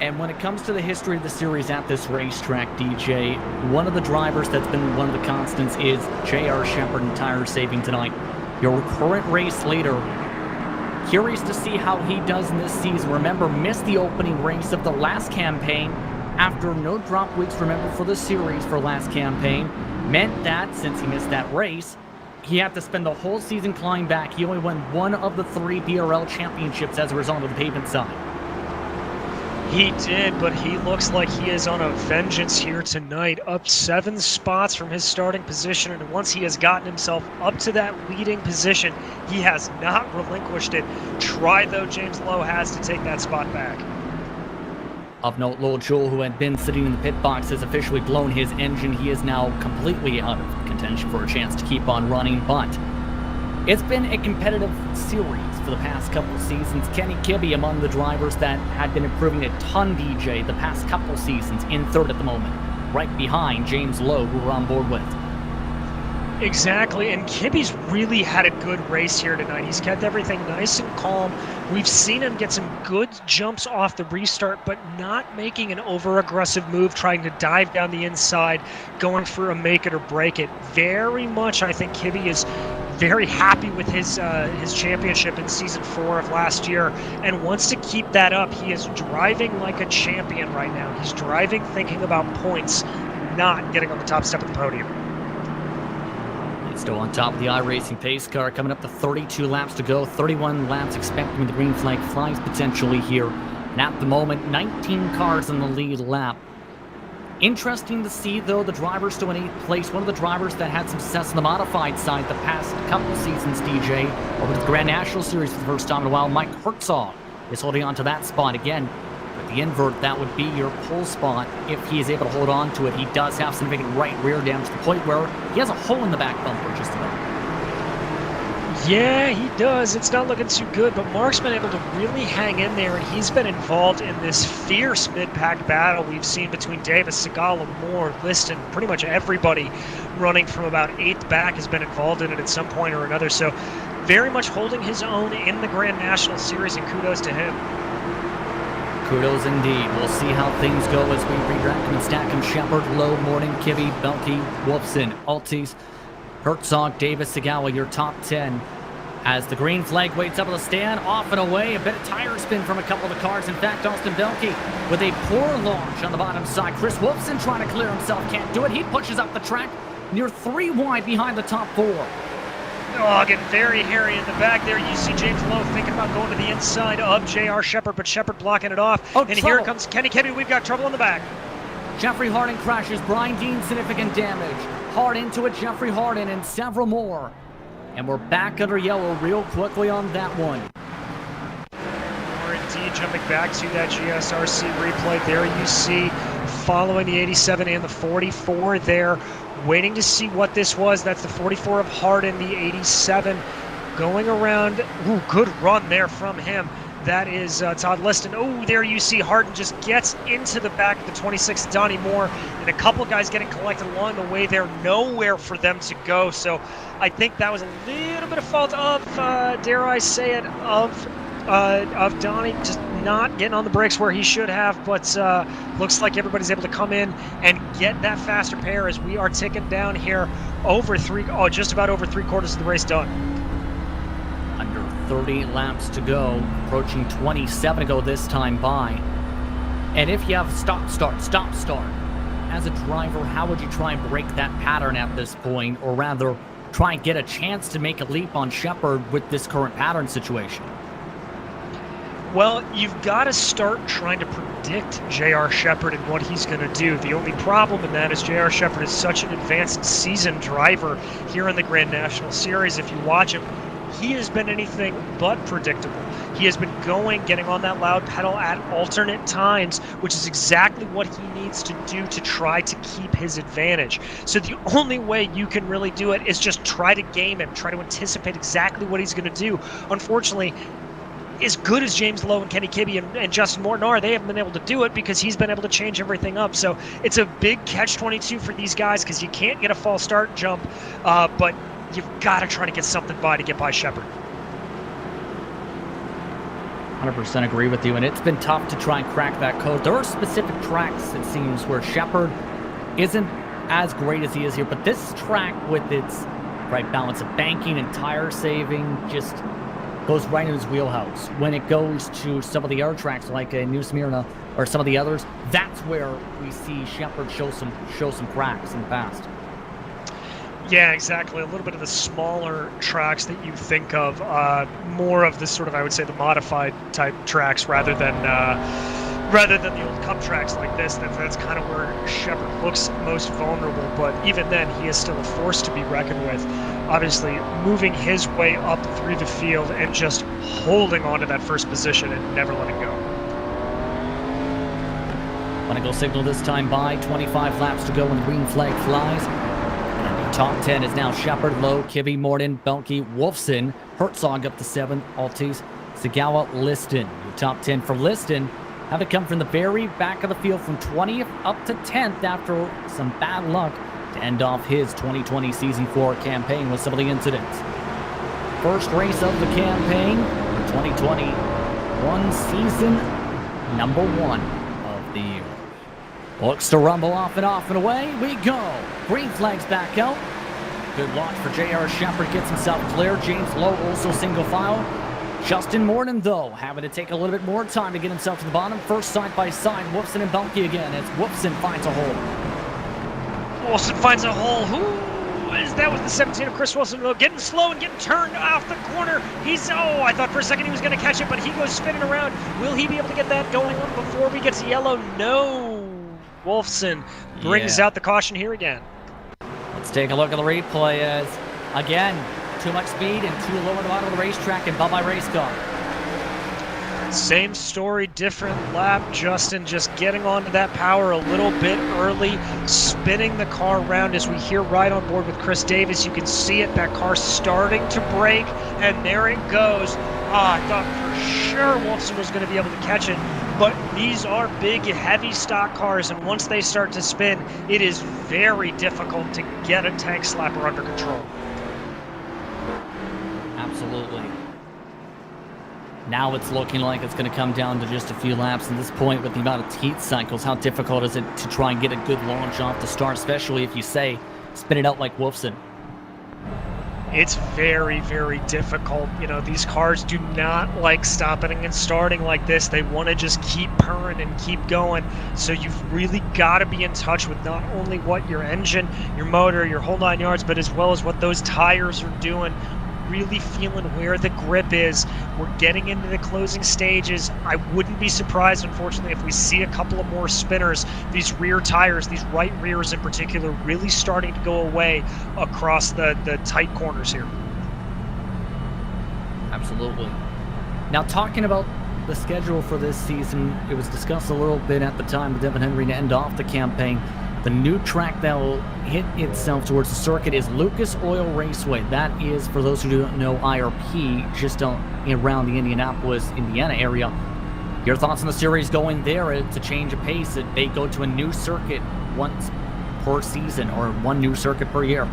And when it comes to the history of the series at this racetrack, DJ, one of the drivers that's been one of the constants is J.R. Shepard in tire saving tonight. Your current race leader. Curious to see how he does in this season. Remember, missed the opening race of the last campaign after no drop weeks, remember, for the series for last campaign. Meant that, since he missed that race, he had to spend the whole season climbing back. He only won one of the 3 BRL championships as a result of the pavement side. He did, but he looks like he is on a vengeance here tonight, up 7 spots from his starting position, and once he has gotten himself up to that leading position, he has not relinquished it. Try, though, James Lowe has to take that spot back. Of note, Lil Joel, who had been sitting in the pit box, has officially blown his engine. He is now completely out of contention for a chance to keep on running, but it's been a competitive series for the past couple seasons. Kenny Kibby among the drivers that had been improving a ton, DJ, the past couple seasons, in 3rd at the moment, right behind James Lowe, who we're on board with. Exactly, and Kibby's really had a good race here tonight. He's kept everything nice and calm. We've seen him get some good jumps off the restart, but not making an over-aggressive move, trying to dive down the inside, going for a make it or break it. Very much, I think Kibby is very happy with his championship in season 4 of last year and wants to keep that up. He is driving like a champion right now. He's driving thinking about points, not getting on the top step of the podium. Still on top of the iRacing pace car, coming up to 32 laps to go. 31 laps expected when the green flag flies potentially here. And at the moment, 19 cars in the lead lap. Interesting to see, though, the driver still in 8th place. One of the drivers that had some success on the modified side the past couple seasons, DJ, over to the Grand National Series for the first time in a while. Mike Herzog is holding on to that spot again. With the invert, that would be your pole spot if he is able to hold on to it. He does have significant right rear damage to the point where he has a hole in the back bumper just about. Yeah, he does. It's not looking too good, but Mark's been able to really hang in there, and he's been involved in this fierce mid-pack battle we've seen between Davis, Segala, Moore, Liston. Pretty much everybody running from about 8th back has been involved in it at some point or another. So very much holding his own in the Grand National Series, and kudos to him. Kudos indeed. We'll see how things go as we redirect them and stack them. Shepard, Lowe, Morning, Kibby, Belke, Wolfson, Altis, Herzog, Davis, Segala, your top 10. As the green flag waits up on the stand, off and away, a bit of tire spin from a couple of the cars. In fact, Austin Belke with a poor launch on the bottom side. Chris Wolfson trying to clear himself, can't do it. He pushes up the track near 3 wide behind the top 4. Oh, getting very hairy in the back there. You see James Lowe thinking about going to the inside of J.R. Shepard, but Shepard blocking it off. Oh, and trouble. Here comes Kenny Kibby. We've got trouble in the back. Jeffrey Hardin crashes. Brian Dean, significant damage. Hard into it, Jeffrey Hardin, and several more. And we're back under yellow real quickly on that one. We're indeed jumping back to that GSRC replay. There you see, following the 87 and the 44 there, waiting to see what this was. That's the 44 of Hardin, the 87 going around. Ooh, good run there from him. That is Todd Liston. Oh, there you see Hardin just gets into the back of the 26, Donnie Moore, and a couple guys getting collected along the way there. Nowhere for them to go. So I think that was a little bit of fault of, dare I say it, of Donnie just not getting on the brakes where he should have. But looks like everybody's able to come in and get that faster pair as we are ticking down here over just about over 3/4 of the race done. Under 30 laps to go, approaching 27 to go this time by. And if you have stop, start, as a driver, how would you try and break that pattern at this point, or rather try and get a chance to make a leap on Shepard with this current pattern situation? Well, you've got to start trying to predict J.R. Shepard and what he's going to do. The only problem in that is J.R. Shepard is such an advanced seasoned driver here in the Grand National Series. If you watch him, he has been anything but predictable. He has been getting on that loud pedal at alternate times, which is exactly what he needs to do to try to keep his advantage. So the only way you can really do it is just try to game him, try to anticipate exactly what he's going to do. Unfortunately, as good as James Lowe and Kenny Kibby and Justin Morton are, they haven't been able to do it because he's been able to change everything up. So it's a big catch-22 for these guys because you can't get a false start jump, but you've got to try to get something by to get by Shepard. 100% agree with you, and it's been tough to try and crack that code. There are specific tracks, it seems, where Shepard isn't as great as he is here, but this track with its right balance of banking and tire saving just goes right in his wheelhouse. When it goes to some of the other tracks like New Smyrna or some of the others, that's where we see Shepard show some cracks in the past. Yeah, exactly. A little bit of the smaller tracks that you think of, more of the sort of, I would say, the modified type tracks rather than the old Cup tracks like this. That's kind of where Shepard looks most vulnerable. But even then, he is still a force to be reckoned with. Obviously, moving his way up through the field and just holding on to that first position and never letting go. Want to go signal this time by. 25 laps to go when the green flag flies. Top 10 is now Shepard, Lowe, Kibby, Morton, Belke, Wolfson, Herzog up to 7, Altis, Segala, Liston. Your top 10 for Liston have it come from the very back of the field from 20th up to 10th after some bad luck to end off his 2020 Season 4 campaign with some of the incidents. First race of the campaign, the 2021 season number 1 of the year. Looks to rumble off and away we go. Green flag's back out. Good launch for J.R. Shepard, gets himself clear. James Lowe also single file. Justin Morton, though, having to take a little bit more time to get himself to the bottom. First side by side, Wolfson and Belke again as Wolfson finds a hole. Wolfson finds a hole. Who is That was the 17 of Chris Wilson, getting slow and getting turned off the corner. I thought for a second he was going to catch it, but he goes spinning around. Will he be able to get that going on before we get to yellow? No. Wolfson brings out the caution here again. Let's take a look at the replay as, again, too much speed and too low at the bottom of the racetrack and by race car. Same story, different lap. Justin just getting onto that power a little bit early, spinning the car around as we hear right on board with Chris Davis. You can see it, that car starting to brake, and there it goes. I thought for sure Wolfson was going to be able to catch it, but these are big, heavy stock cars, and once they start to spin, it is very difficult to get a tank slapper under control. Absolutely. Now it's looking like it's going to come down to just a few laps at this point with the amount of heat cycles. How difficult is it to try and get a good launch off the start, especially if you say spin it out like Wolfson? It's very, very difficult. You know, these cars do not like stopping and starting like this. They want to just keep purring and keep going. So you've really got to be in touch with not only what your engine, your motor, your whole 9 yards, but as well as what those tires are doing. Really feeling where the grip is. We're getting into the closing stages. I wouldn't be surprised, unfortunately, if we see a couple of more spinners. These rear tires, these right rears in particular, really starting to go away across the tight corners here. Absolutely. Now, talking about the schedule for this season, it was discussed a little bit at the time with Devin Henry to end off the campaign. The new track that will hit itself towards the circuit is Lucas Oil Raceway. That is, for those who don't know, IRP, just around the Indianapolis, Indiana area. Your thoughts on the series going there? It's a change of pace. That they go to a new circuit once per season, or one new circuit per year.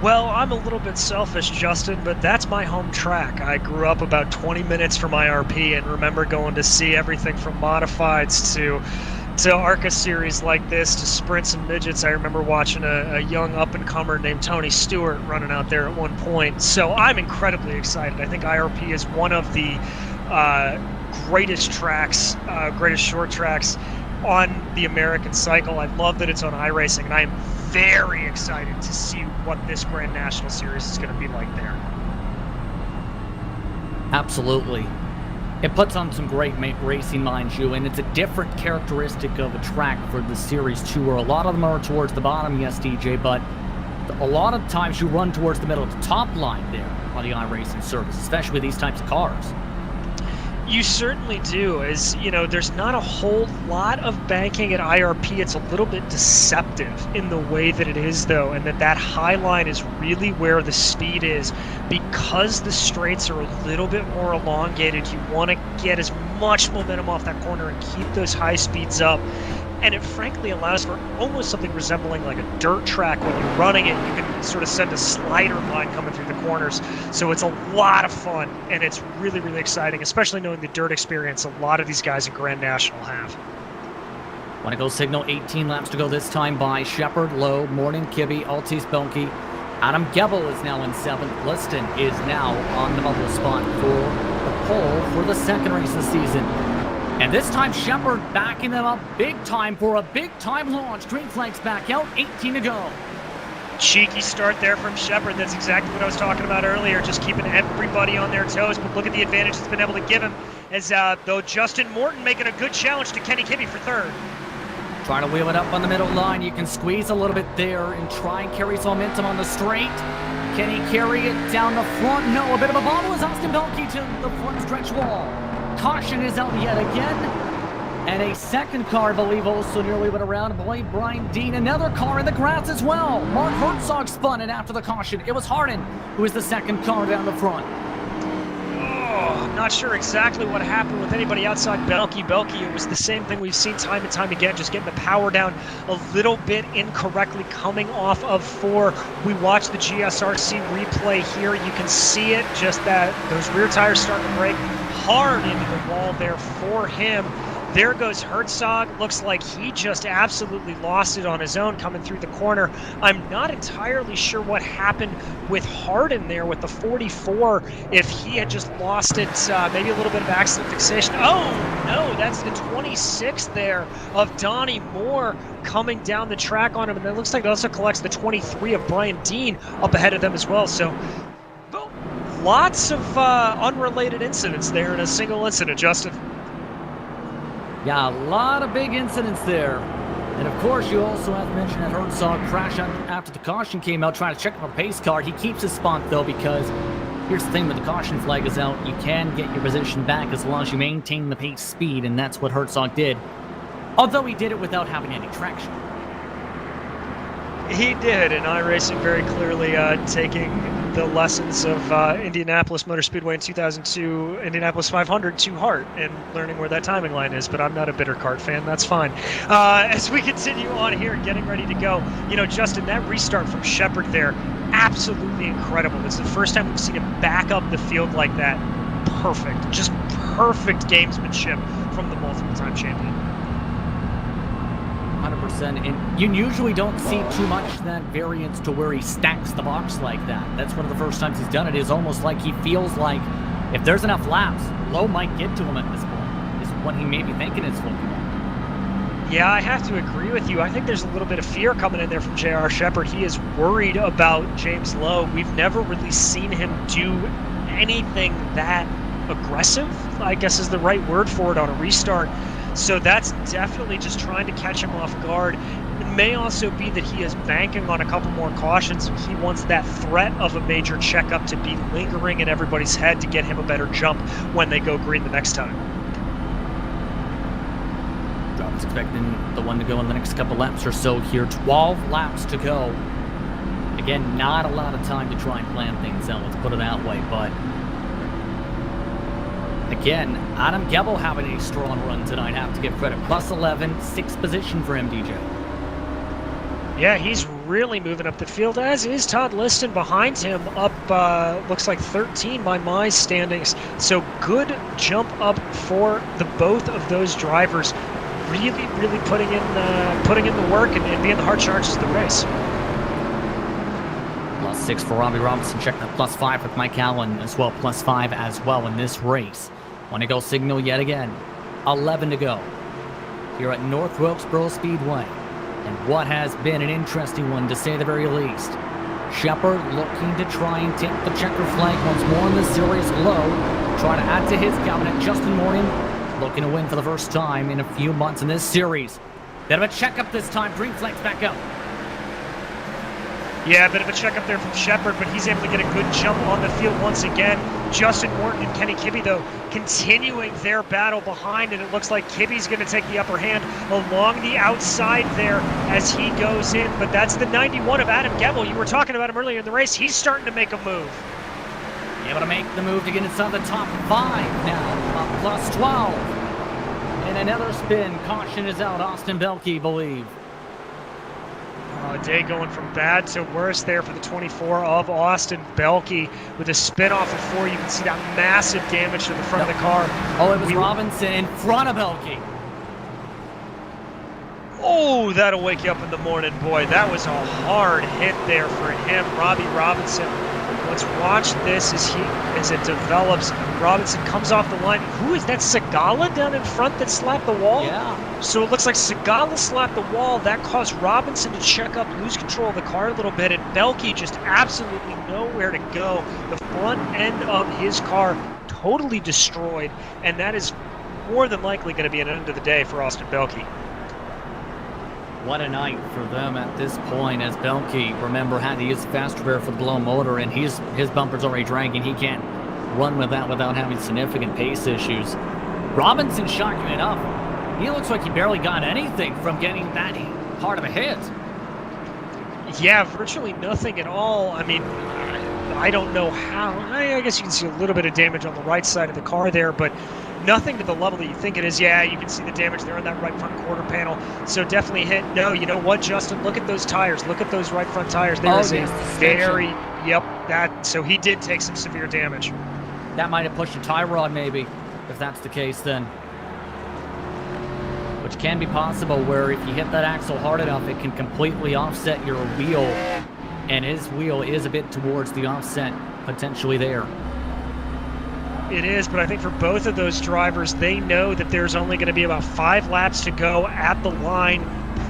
Well, I'm a little bit selfish, Justin, but that's my home track. I grew up about 20 minutes from IRP and remember going to see everything from modifieds to ARCA series like this, to sprints and midgets. I remember watching a young up-and-comer named Tony Stewart running out there at one point. So I'm incredibly excited. I think IRP is one of the greatest tracks, greatest short tracks on the American cycle. I love that it's on iRacing, and I am very excited to see what this Grand National Series is going to be like there. Absolutely. It puts on some great racing, mind you, and it's a different characteristic of a track for the series too, where a lot of them are towards the bottom, yes, DJ, but a lot of times you run towards the middle of the top line there on the iRacing service, especially with these types of cars. You certainly do. As you know, there's not a whole lot of banking at IRP. It's a little bit deceptive in the way that it is, though, and that high line is really where the speed is. Because the straights are a little bit more elongated, you want to get as much momentum off that corner and keep those high speeds up. And it frankly allows for almost something resembling like a dirt track. When you're running it, you can sort of send a slider line coming through the corners. So it's a lot of fun, and it's really, really exciting, especially knowing the dirt experience a lot of these guys at Grand National have. Want to go signal 18 laps to go this time by Shepard, Lowe, Morton, Kibby, Altis, Belke. Adam Gebel is now in 7th. Liston is now on the bubble spot for the pole for the second race of the season. And this time, Shepard backing them up big time for a big-time launch. Green flags back out, 18 to go. Cheeky start there from Shepard. That's exactly what I was talking about earlier, just keeping everybody on their toes. But look at the advantage it's been able to give him, as though Justin Morton making a good challenge to Kenny Kibby for 3rd. Trying to wheel it up on the middle line. You can squeeze a little bit there and try and carry some momentum on the straight. Can he carry it down the front? No, a bit of a bobble as Austin Belke to the front stretch wall. Caution is out yet again. And a second car, I believe, also nearly went around. Boy, Brian Dean, another car in the grass as well. Mark Herzog spun it after the caution. It was Hardin who was the second car down the front. I'm not sure exactly what happened with anybody outside Belke. It was the same thing we've seen time and time again, just getting the power down a little bit incorrectly coming off of 4. We watch the GSRC replay here. You can see it, just that those rear tires starting to break hard into the wall there for him. There goes Herzog. Looks like he just absolutely lost it on his own coming through the corner. I'm not entirely sure what happened with Harden there with the 44, if he had just lost it, maybe a little bit of accident fixation. Oh, no, that's the 26 there of Donnie Moore coming down the track on him, and it looks like it also collects the 23 of Brian Dean up ahead of them as well. So lots of unrelated incidents there in a single incident, Justin. Yeah, a lot of big incidents there. And of course, you also have mentioned that Herzog crashed out after the caution came out, trying to check on a pace car. He keeps his spot, though, because here's the thing: when the caution flag is out, you can get your position back as long as you maintain the pace speed, and that's what Herzog did. Although he did it without having any traction. He did, and iRacing very clearly taking the lessons of Indianapolis Motor Speedway in 2002, Indianapolis 500 to heart, and learning where that timing line is. But I'm not a bitter kart fan. That's fine. As we continue on here, getting ready to go, you know, Justin, that restart from Shepard there, absolutely incredible. It's the first time we've seen him back up the field like that. Perfect. Just perfect gamesmanship from the multiple-time champion. 100%, and you usually don't see too much that variance to where he stacks the box like that. That's one of the first times he's done it. It's almost like he feels like if there's enough laps, low might get to him at this point, is what he may be thinking it's looking like. Yeah, I have to agree with you. I think there's a little bit of fear coming in there from J.R. Shepard. He is worried about James Lowe. We've never really seen him do anything that aggressive, I guess is the right word for it, on a restart. So that's definitely just trying to catch him off guard. It may also be that he is banking on a couple more cautions. He wants that threat of a major checkup to be lingering in everybody's head to get him a better jump when they go green the next time. Robin's expecting the one to go in the next couple laps or so here. 12 laps to go. Again, not a lot of time to try and plan things out, let's put it that way, but again, Adam Gebel having a strong run tonight, have to give credit. Plus 11, 6th position for him, DJ. Yeah, he's really moving up the field, as is Todd Liston behind him, up, looks like 13 by my standings. So good jump up for the both of those drivers. Really, really putting in the work and being the hard charges of the race. Plus 6 for Robbie Robinson. Check that plus 5 with Mike Allen as well. Plus 5 as well in this race. Want to go signal yet again. 11 to go here at North Wilkesboro Speedway. And what has been an interesting one, to say the very least. Shepard looking to try and take the checker flag once more in the series. Low, trying to add to his cabinet. Justin Morgan looking to win for the first time in a few months in this series. Bit of a checkup this time. Green flags back up. Yeah, a bit of a checkup there from Shepard, but he's able to get a good jump on the field once again. Justin Morton and Kenny Kibby, though, continuing their battle behind, and it looks like Kibby's going to take the upper hand along the outside there as he goes in. But that's the 91 of Adam Gebel. You were talking about him earlier in the race. He's starting to make a move. Able to make the move to get inside the top 5 now. Plus 12. And another spin. Caution is out. Austin Belkey, believe. A day going from bad to worse there for the 24 of Austin Belkey with a spin off of 4. You can see that massive damage to the front of the car. Oh, it was Robinson in front of Belkey. Oh, that'll wake you up in the morning, boy. That was a hard hit there for him, Robbie Robinson. Let's watch this as it develops. Robinson comes off the line. Who is that? Segala down in front that slapped the wall? Yeah. So it looks like Segala slapped the wall. That caused Robinson to check up, lose control of the car a little bit, and Belkey just absolutely nowhere to go. The front end of his car totally destroyed, and that is more than likely going to be an end of the day for Austin Belkey. What a night for them at this point, as Belkey, remember, had to use fast rear for the blow motor, and his bumper's already dragging. He can't run with that without having significant pace issues. Robinson, shocking enough, he looks like he barely got anything from getting that hard of a hit. Yeah, virtually nothing at all. I mean, I don't know how. I guess you can see a little bit of damage on the right side of the car there, but nothing to the level that you think it is. Yeah, you can see the damage there on that right front quarter panel. So definitely hit. No, you know what, Justin? Look at those tires. Look at those right front tires. There is a very, so he did take some severe damage. That might have pushed a tie rod maybe, if that's the case then. which can be possible where if you hit that axle hard enough, it can completely offset your wheel, and his wheel is a bit towards the offset, potentially there. It is, but I think for both of those drivers, they know that there's only going to be about 5 laps to go at the line.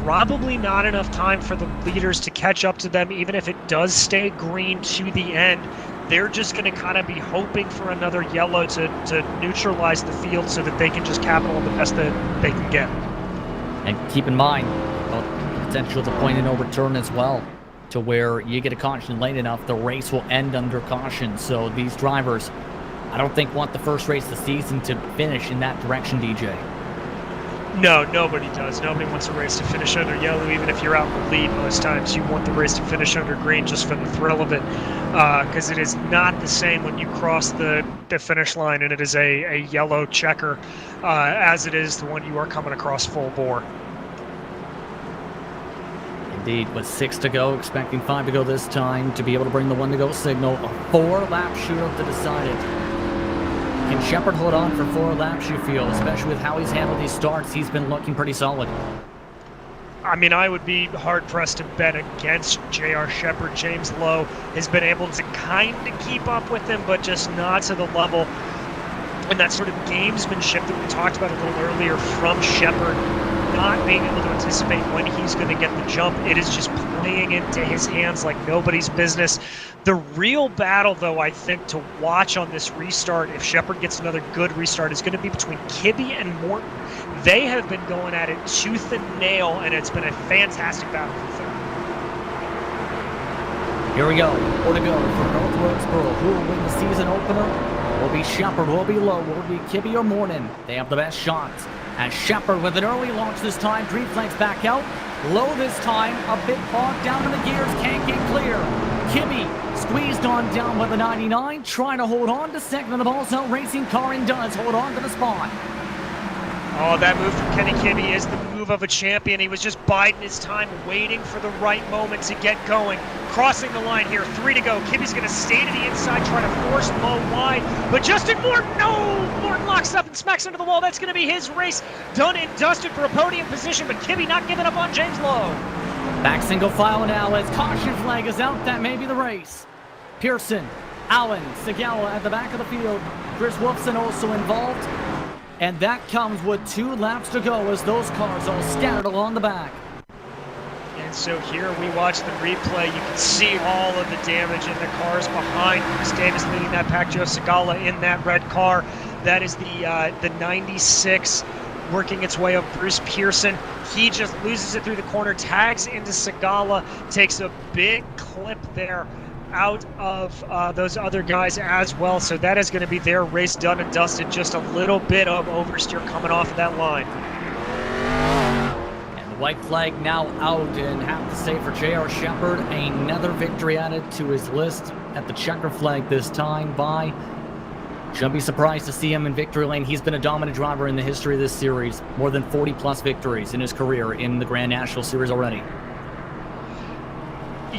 Probably not enough time for the leaders to catch up to them, even if it does stay green to the end. They're just going to kind of be hoping for another yellow to neutralize the field so that they can just capital on the best that they can get. And keep in mind, the potential to point of no return as well, to where you get a caution late enough, the race will end under caution. So these drivers, I don't think, want the first race of the season to finish in that direction, DJ. No, nobody does. Nobody wants a race to finish under yellow, even if you're out in the lead most times. You want the race to finish under green just for the thrill of it, because it is not the same when you cross the finish line and it is a yellow checker as it is the one you are coming across full bore. Indeed, with 6 to go, expecting 5 to go this time to be able to bring the 1 to go signal. A 4-lap shootout to decide it. Can Shepard hold on for 4 laps, you feel, especially with how he's handled these starts? He's been looking pretty solid. I mean, I would be hard-pressed to bet against J.R. Shepard. James Lowe has been able to kind of keep up with him, but just not to the level. And that sort of gamesmanship that we talked about a little earlier from Shepard, not being able to anticipate when he's going to get the jump. It is just playing into his hands like nobody's business. The real battle, though, I think, to watch on this restart, if Shepard gets another good restart, is going to be between Kibby and Morton. They have been going at it tooth and nail, and it's been a fantastic battle for third. Here we go. More to go for North Wilkesboro. Who will win the season opener? Will be Shepard, will be Lowe, will be Kibby or Morton? They have the best shots. As Shepard with an early launch this time, Dream flanks back out. Lowe this time, a bit bogged down in the gears, can't get clear. Kibby squeezed on down with a 99, trying to hold on to second of the Balls Out Racing car, and does hold on to the spot. Oh, that move from Kenny Kibby is the move of a champion. He was just biding his time, waiting for the right moment to get going. Crossing the line here, 3 to go. Kibby's going to stay to the inside, try to force Lowe wide. But Justin Morton, no! Morton locks up and smacks into the wall. That's going to be his race done and dusted for a podium position, but Kibby not giving up on James Lowe. Back single file now as caution flag is out. That may be the race. Pearson, Allen, Segala at the back of the field. Chris Wolfson also involved. And that comes with 2 laps to go as those cars all scattered along the back. And so here we watch the replay. You can see all of the damage in the cars behind. Chris Davis leading that pack. Joe Segala in that red car. That is the 96 working its way up. Bruce Pearson, he just loses it through the corner, tags into Segala, takes a big clip there out of those other guys as well. So that is going to be their race done and dusted. Just a little bit of oversteer coming off of that line. And the white flag now out, and have to say for J.R. Shepard, another victory added to his list at the checker flag this time by... Shouldn't be surprised to see him in victory lane. He's been a dominant driver in the history of this series. More than 40-plus victories in his career in the Grand National Series already.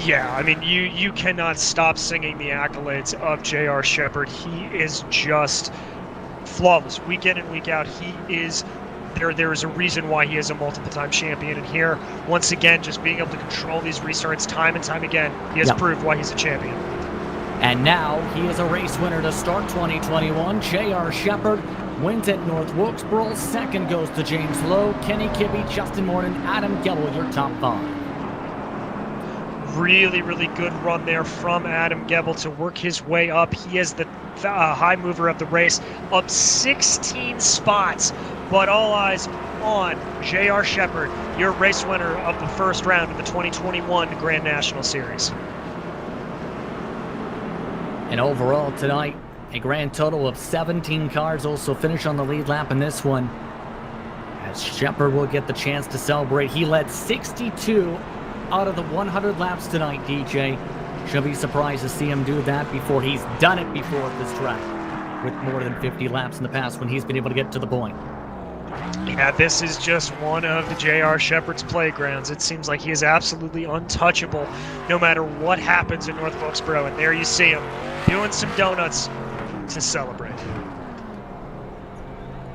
Yeah, I mean, you cannot stop singing the accolades of J.R. Shepard. He is just flawless. Week in and week out, he is... There is a reason why he is a multiple-time champion. And here, once again, just being able to control these restarts time and time again, he has proved why he's a champion. And now he is a race winner to start 2021. J.R. Shepard wins at North Wilkesboro. Second goes to James Lowe, Kenny Kibby, Justin Morton, Adam Gebel, your top 5. Really, really good run there from Adam Gebel to work his way up. He is the high mover of the race, up 16 spots. But all eyes on J.R. Shepard, your race winner of the first round of the 2021 Grand National Series. And overall tonight, a grand total of 17 cars also finish on the lead lap in this one. As Shepard will get the chance to celebrate. He led 62 out of the 100 laps tonight, DJ. Shouldn't be surprised to see him do that before. He's done it before at this track with more than 50 laps in the past when he's been able to get to the point. Yeah, this is just one of the J.R. Shepard's playgrounds. It seems like he is absolutely untouchable no matter what happens in North Wilkesboro. And there you see him doing some donuts to celebrate.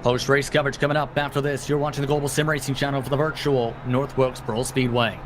Post-race coverage coming up after this. You're watching the Global SimRacing Channel for the virtual North Wilkesboro Speedway.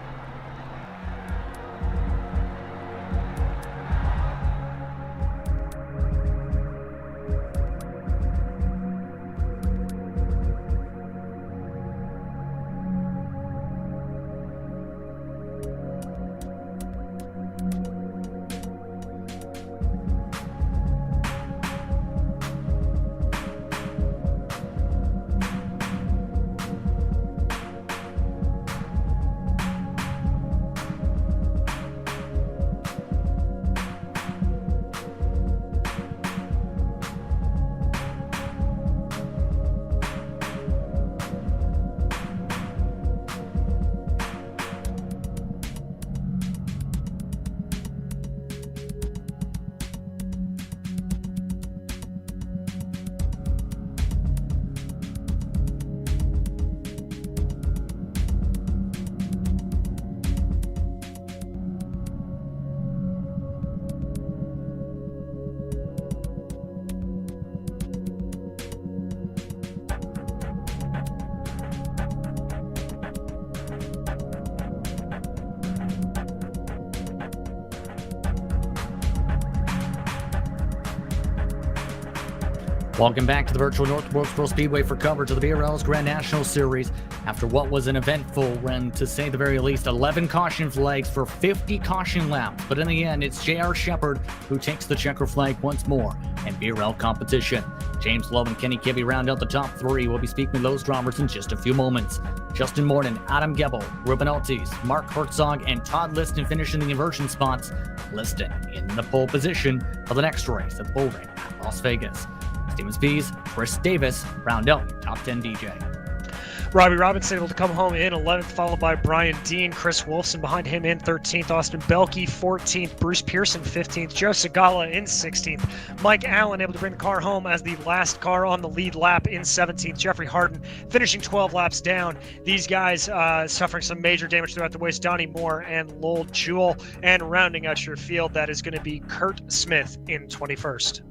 Welcome back to the virtual North Wilkesboro Speedway for coverage of the BRL's Grand National Series. After what was an eventful run, to say the very least, 11 caution flags for 50 caution laps. But in the end, it's J.R. Shepard who takes the checker flag once more in BRL competition. James Lowe and Kenny Kibby round out the top three. We'll be speaking with those drivers in just a few moments. Justin Morton, Adam Gebel, Ruben Ortiz, Mark Herzog, and Todd Liston finishing the inversion spots. Liston in the pole position for the next race at the Bull Ring at Las Vegas. Steven Spies, Chris Davis round out your top 10 DJ. Robbie Robinson able to come home in 11th, followed by Brian Dean. Chris Wolfson behind him in 13th. Austin Belkey 14th. Bruce Pearson 15th. Joe Segala in 16th. Mike Allen able to bring the car home as the last car on the lead lap in 17th. Jeffrey Harden finishing 12 laps down. These guys suffering some major damage throughout the race. Donnie Moore and Lowell Jewell. And rounding out your field, that is going to be Kurt Smith in 21st.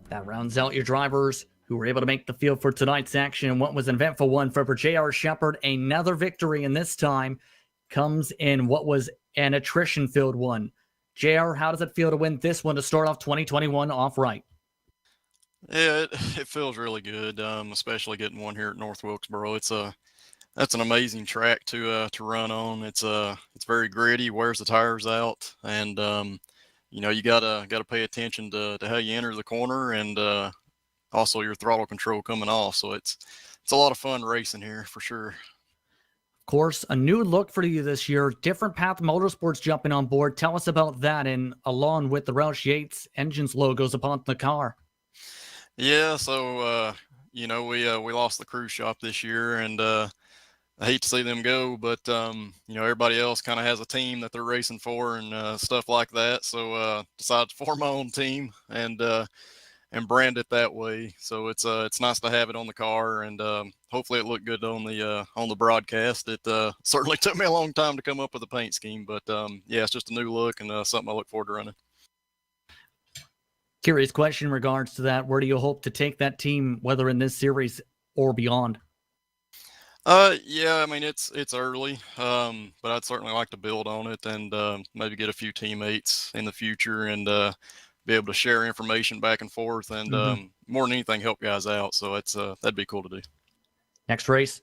That rounds out your drivers who were able to make the field for tonight's action. And what was an eventful one for J.R. Shepard, another victory, and this time comes in what was an attrition-filled one. JR, how does it feel to win this one to start off 2021 off right? Yeah, it feels really good, especially getting one here at North Wilkesboro. That's an amazing track to run on. It's very gritty, wears the tires out, and you gotta pay attention to how you enter the corner and also your throttle control coming off. So it's a lot of fun racing here for sure. Of course, a new look for you this year. Different Path Motorsports jumping on board. Tell us about that, and along with the Roush Yates Engines logos upon the car. Yeah, so we lost the cruise shop this year, and I hate to see them go, but everybody else kind of has a team that they're racing for and stuff like that. So decided to form my own team and brand it that way. So it's nice to have it on the car, and hopefully it looked good on the broadcast. It certainly took me a long time to come up with a paint scheme, but yeah, it's just a new look and something I look forward to running. Curious question in regards to that. Where do you hope to take that team, whether in this series or beyond? Yeah, I mean, it's early, but I'd certainly like to build on it and maybe get a few teammates in the future and be able to share information back and forth and more than anything, help guys out. So it's that'd be cool to do. Next race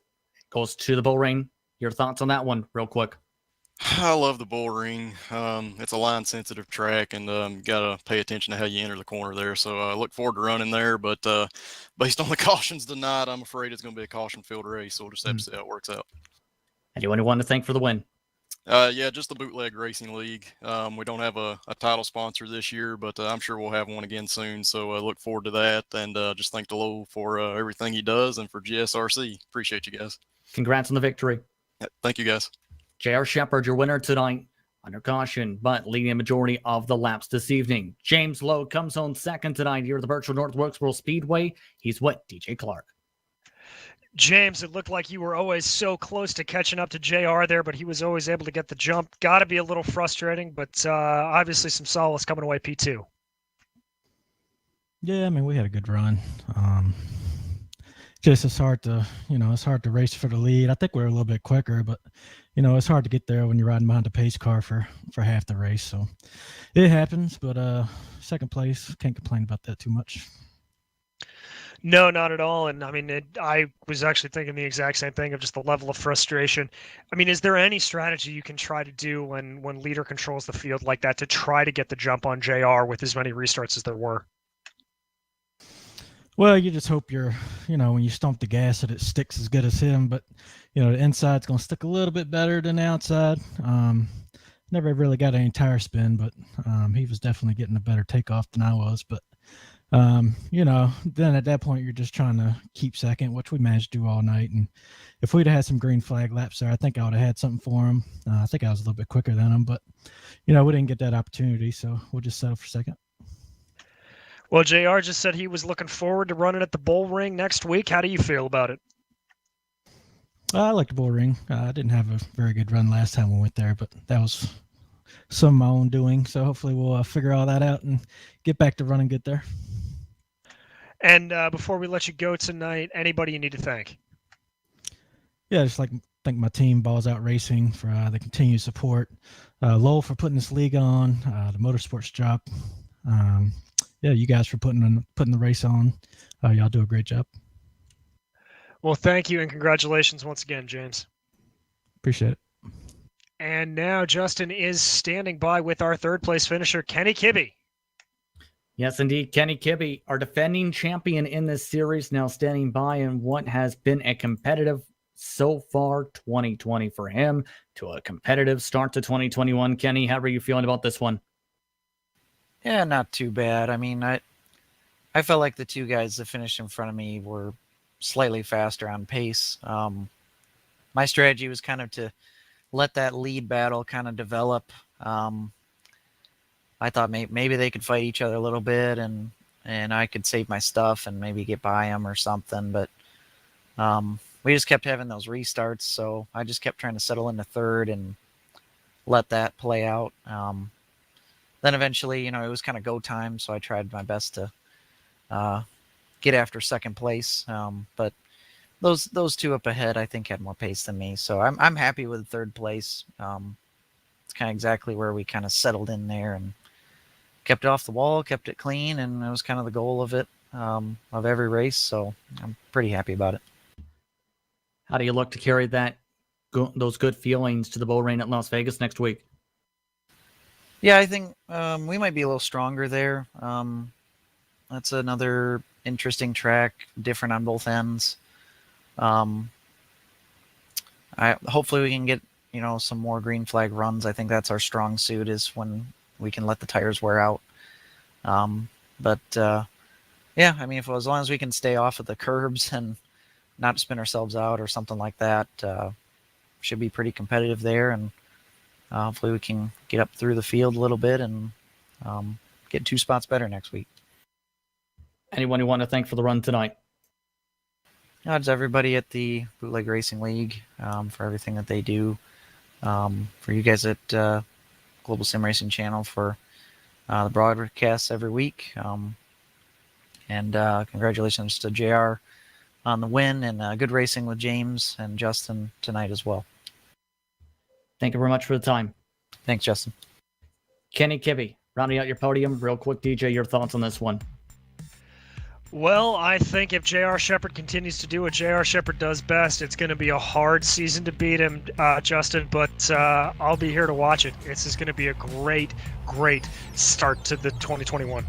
goes to the Bull Ring. Your thoughts on that one real quick? I love the Bull Ring. It's a line-sensitive track, and you got to pay attention to how you enter the corner there. So I look forward to running there, but based on the cautions tonight, I'm afraid it's going to be a caution-filled race, so we'll just have to see how it works out. Anyone you want to thank for the win? Yeah, just the Bootleg Racing League. We don't have a title sponsor this year, but I'm sure we'll have one again soon, so I look forward to that, and just thank Delo for everything he does and for GSRC. Appreciate you guys. Congrats on the victory. Yeah, thank you, guys. J.R. Shepard, your winner tonight, under caution, but leading a majority of the laps this evening. James Lowe comes home second tonight here at the virtual North Wilkesboro Speedway. He's with DJ Clark. James, it looked like you were always so close to catching up to JR there, but he was always able to get the jump. Got to be a little frustrating, but obviously some solace coming away P2. Yeah, I mean, we had a good run. just it's hard to, it's hard to race for the lead. I think we're a little bit quicker, but it's hard to get there when you're riding behind the pace car for half the race. So it happens, but second place, can't complain about that too much. No, not at all. And I mean, I was actually thinking the exact same thing of just the level of frustration. I mean, is there any strategy you can try to do when leader controls the field like that to try to get the jump on JR with as many restarts as there were? Well, you just hope when you stomp the gas that it sticks as good as him, but the inside's going to stick a little bit better than the outside. Never really got any tire spin, but he was definitely getting a better takeoff than I was. But then at that point you're just trying to keep second, which we managed to do all night. And if we'd have had some green flag laps there, I think I would have had something for him. I think I was a little bit quicker than him, but we didn't get that opportunity, so we'll just settle for second. Well, JR just said he was looking forward to running at the Bull Ring next week. How do you feel about it? I like the Bull Ring. I didn't have a very good run last time we went there, but that was some of my own doing. So hopefully we'll figure all that out and get back to running good there. And before we let you go tonight, anybody you need to thank? Yeah, just like thank my team, Balls Out Racing, for the continued support. Lowell for putting this league on, the Motorsports Drop. You guys for putting the race on. Y'all do a great job. Well, thank you and congratulations once again, James. Appreciate it. And now Justin is standing by with our third place finisher, Kenny Kibby. Yes, indeed. Kenny Kibby, our defending champion in this series, now standing by in what has been a competitive so far 2020 for him to a competitive start to 2021. Kenny, how are you feeling about this one? Yeah, not too bad. I mean, I felt like the two guys that finished in front of me were slightly faster on pace. My strategy was kind of to let that lead battle kind of develop. I thought maybe they could fight each other a little bit, and I could save my stuff and maybe get by them or something. But we just kept having those restarts, so I just kept trying to settle into third and let that play out. Then eventually, it was kind of go time, so I tried my best to get after second place. But those two up ahead, I think, had more pace than me. So I'm happy with third place. It's kind of exactly where we kind of settled in there and kept it off the wall, kept it clean, and it was kind of the goal of it, of every race. So I'm pretty happy about it. How do you look to carry those good feelings to the Bull Ring at Las Vegas next week? Yeah, I think we might be a little stronger there. That's another interesting track, different on both ends. Hopefully we can get some more green flag runs. I think that's our strong suit, is when we can let the tires wear out. Yeah, I mean, as long as we can stay off of the curbs and not spin ourselves out or something like that, should be pretty competitive there. And hopefully we can get up through the field a little bit and get 2 spots better next week. Anyone you want to thank for the run tonight? It's everybody at the Bootleg Racing League for everything that they do. For you guys at Global SimRacing Channel for the broadcasts every week. And congratulations to JR on the win, and good racing with James and Justin tonight as well. Thank you very much for the time. Thanks, Justin. Kenny Kibby, rounding out your podium. Real quick, DJ, your thoughts on this one? Well, I think if J.R. Shepherd continues to do what J.R. Shepherd does best, it's going to be a hard season to beat him, Justin, but I'll be here to watch it. This is going to be a great, great start to the 2021.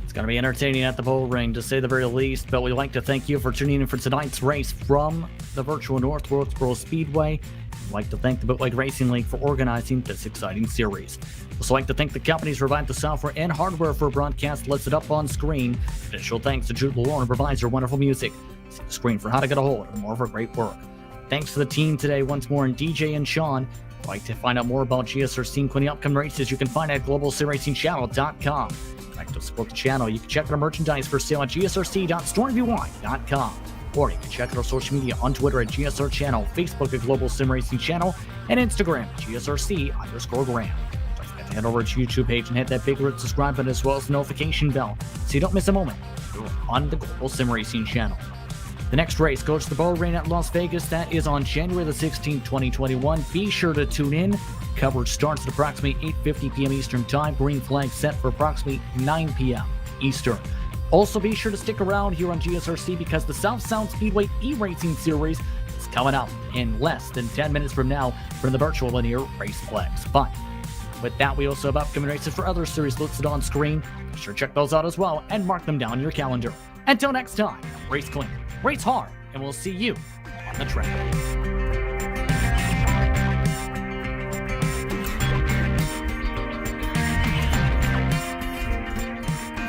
It's going to be entertaining at the Bull Ring, to say the very least, but we'd like to thank you for tuning in for tonight's race from the virtual North Wilkesboro Speedway. We'd like to thank the Bootleg Racing League for organizing this exciting series. We'd also like to thank the companies who provide the software and hardware for broadcast listed up on screen. Additional thanks to Jude Lalorne, who provides your wonderful music. See the screen for how to get a hold of more of her great work. Thanks to the team today once more, and DJ and Sean. If you'd like to find out more about GSRC, including upcoming races, you can find at globalsimracingchannel.com. If you'd like to support the channel, you can check out our merchandise for sale at gsrc.stormvy.com. Or you can check out our social media on Twitter at GSR Channel, Facebook at Global SimRacing Channel, and Instagram at GSRC_Gram. Don't forget to head over to YouTube page and hit that big red subscribe button as well as the notification bell so you don't miss a moment on the Global SimRacing Channel. The next race goes to the Bow Rain at Las Vegas. That is on January the 16th, 2021. Be sure to tune in. Coverage starts at approximately 8:50 p.m. Eastern Time. Green flag set for approximately 9 p.m. Eastern. Also, be sure to stick around here on GSRC because the South Sound Speedway e-racing series is coming up in less than 10 minutes from now from the virtual linear Raceplex. But with that, we also have upcoming races for other series listed on screen. Be sure to check those out as well and mark them down in your calendar. Until next time, race clean, race hard, and we'll see you on the track.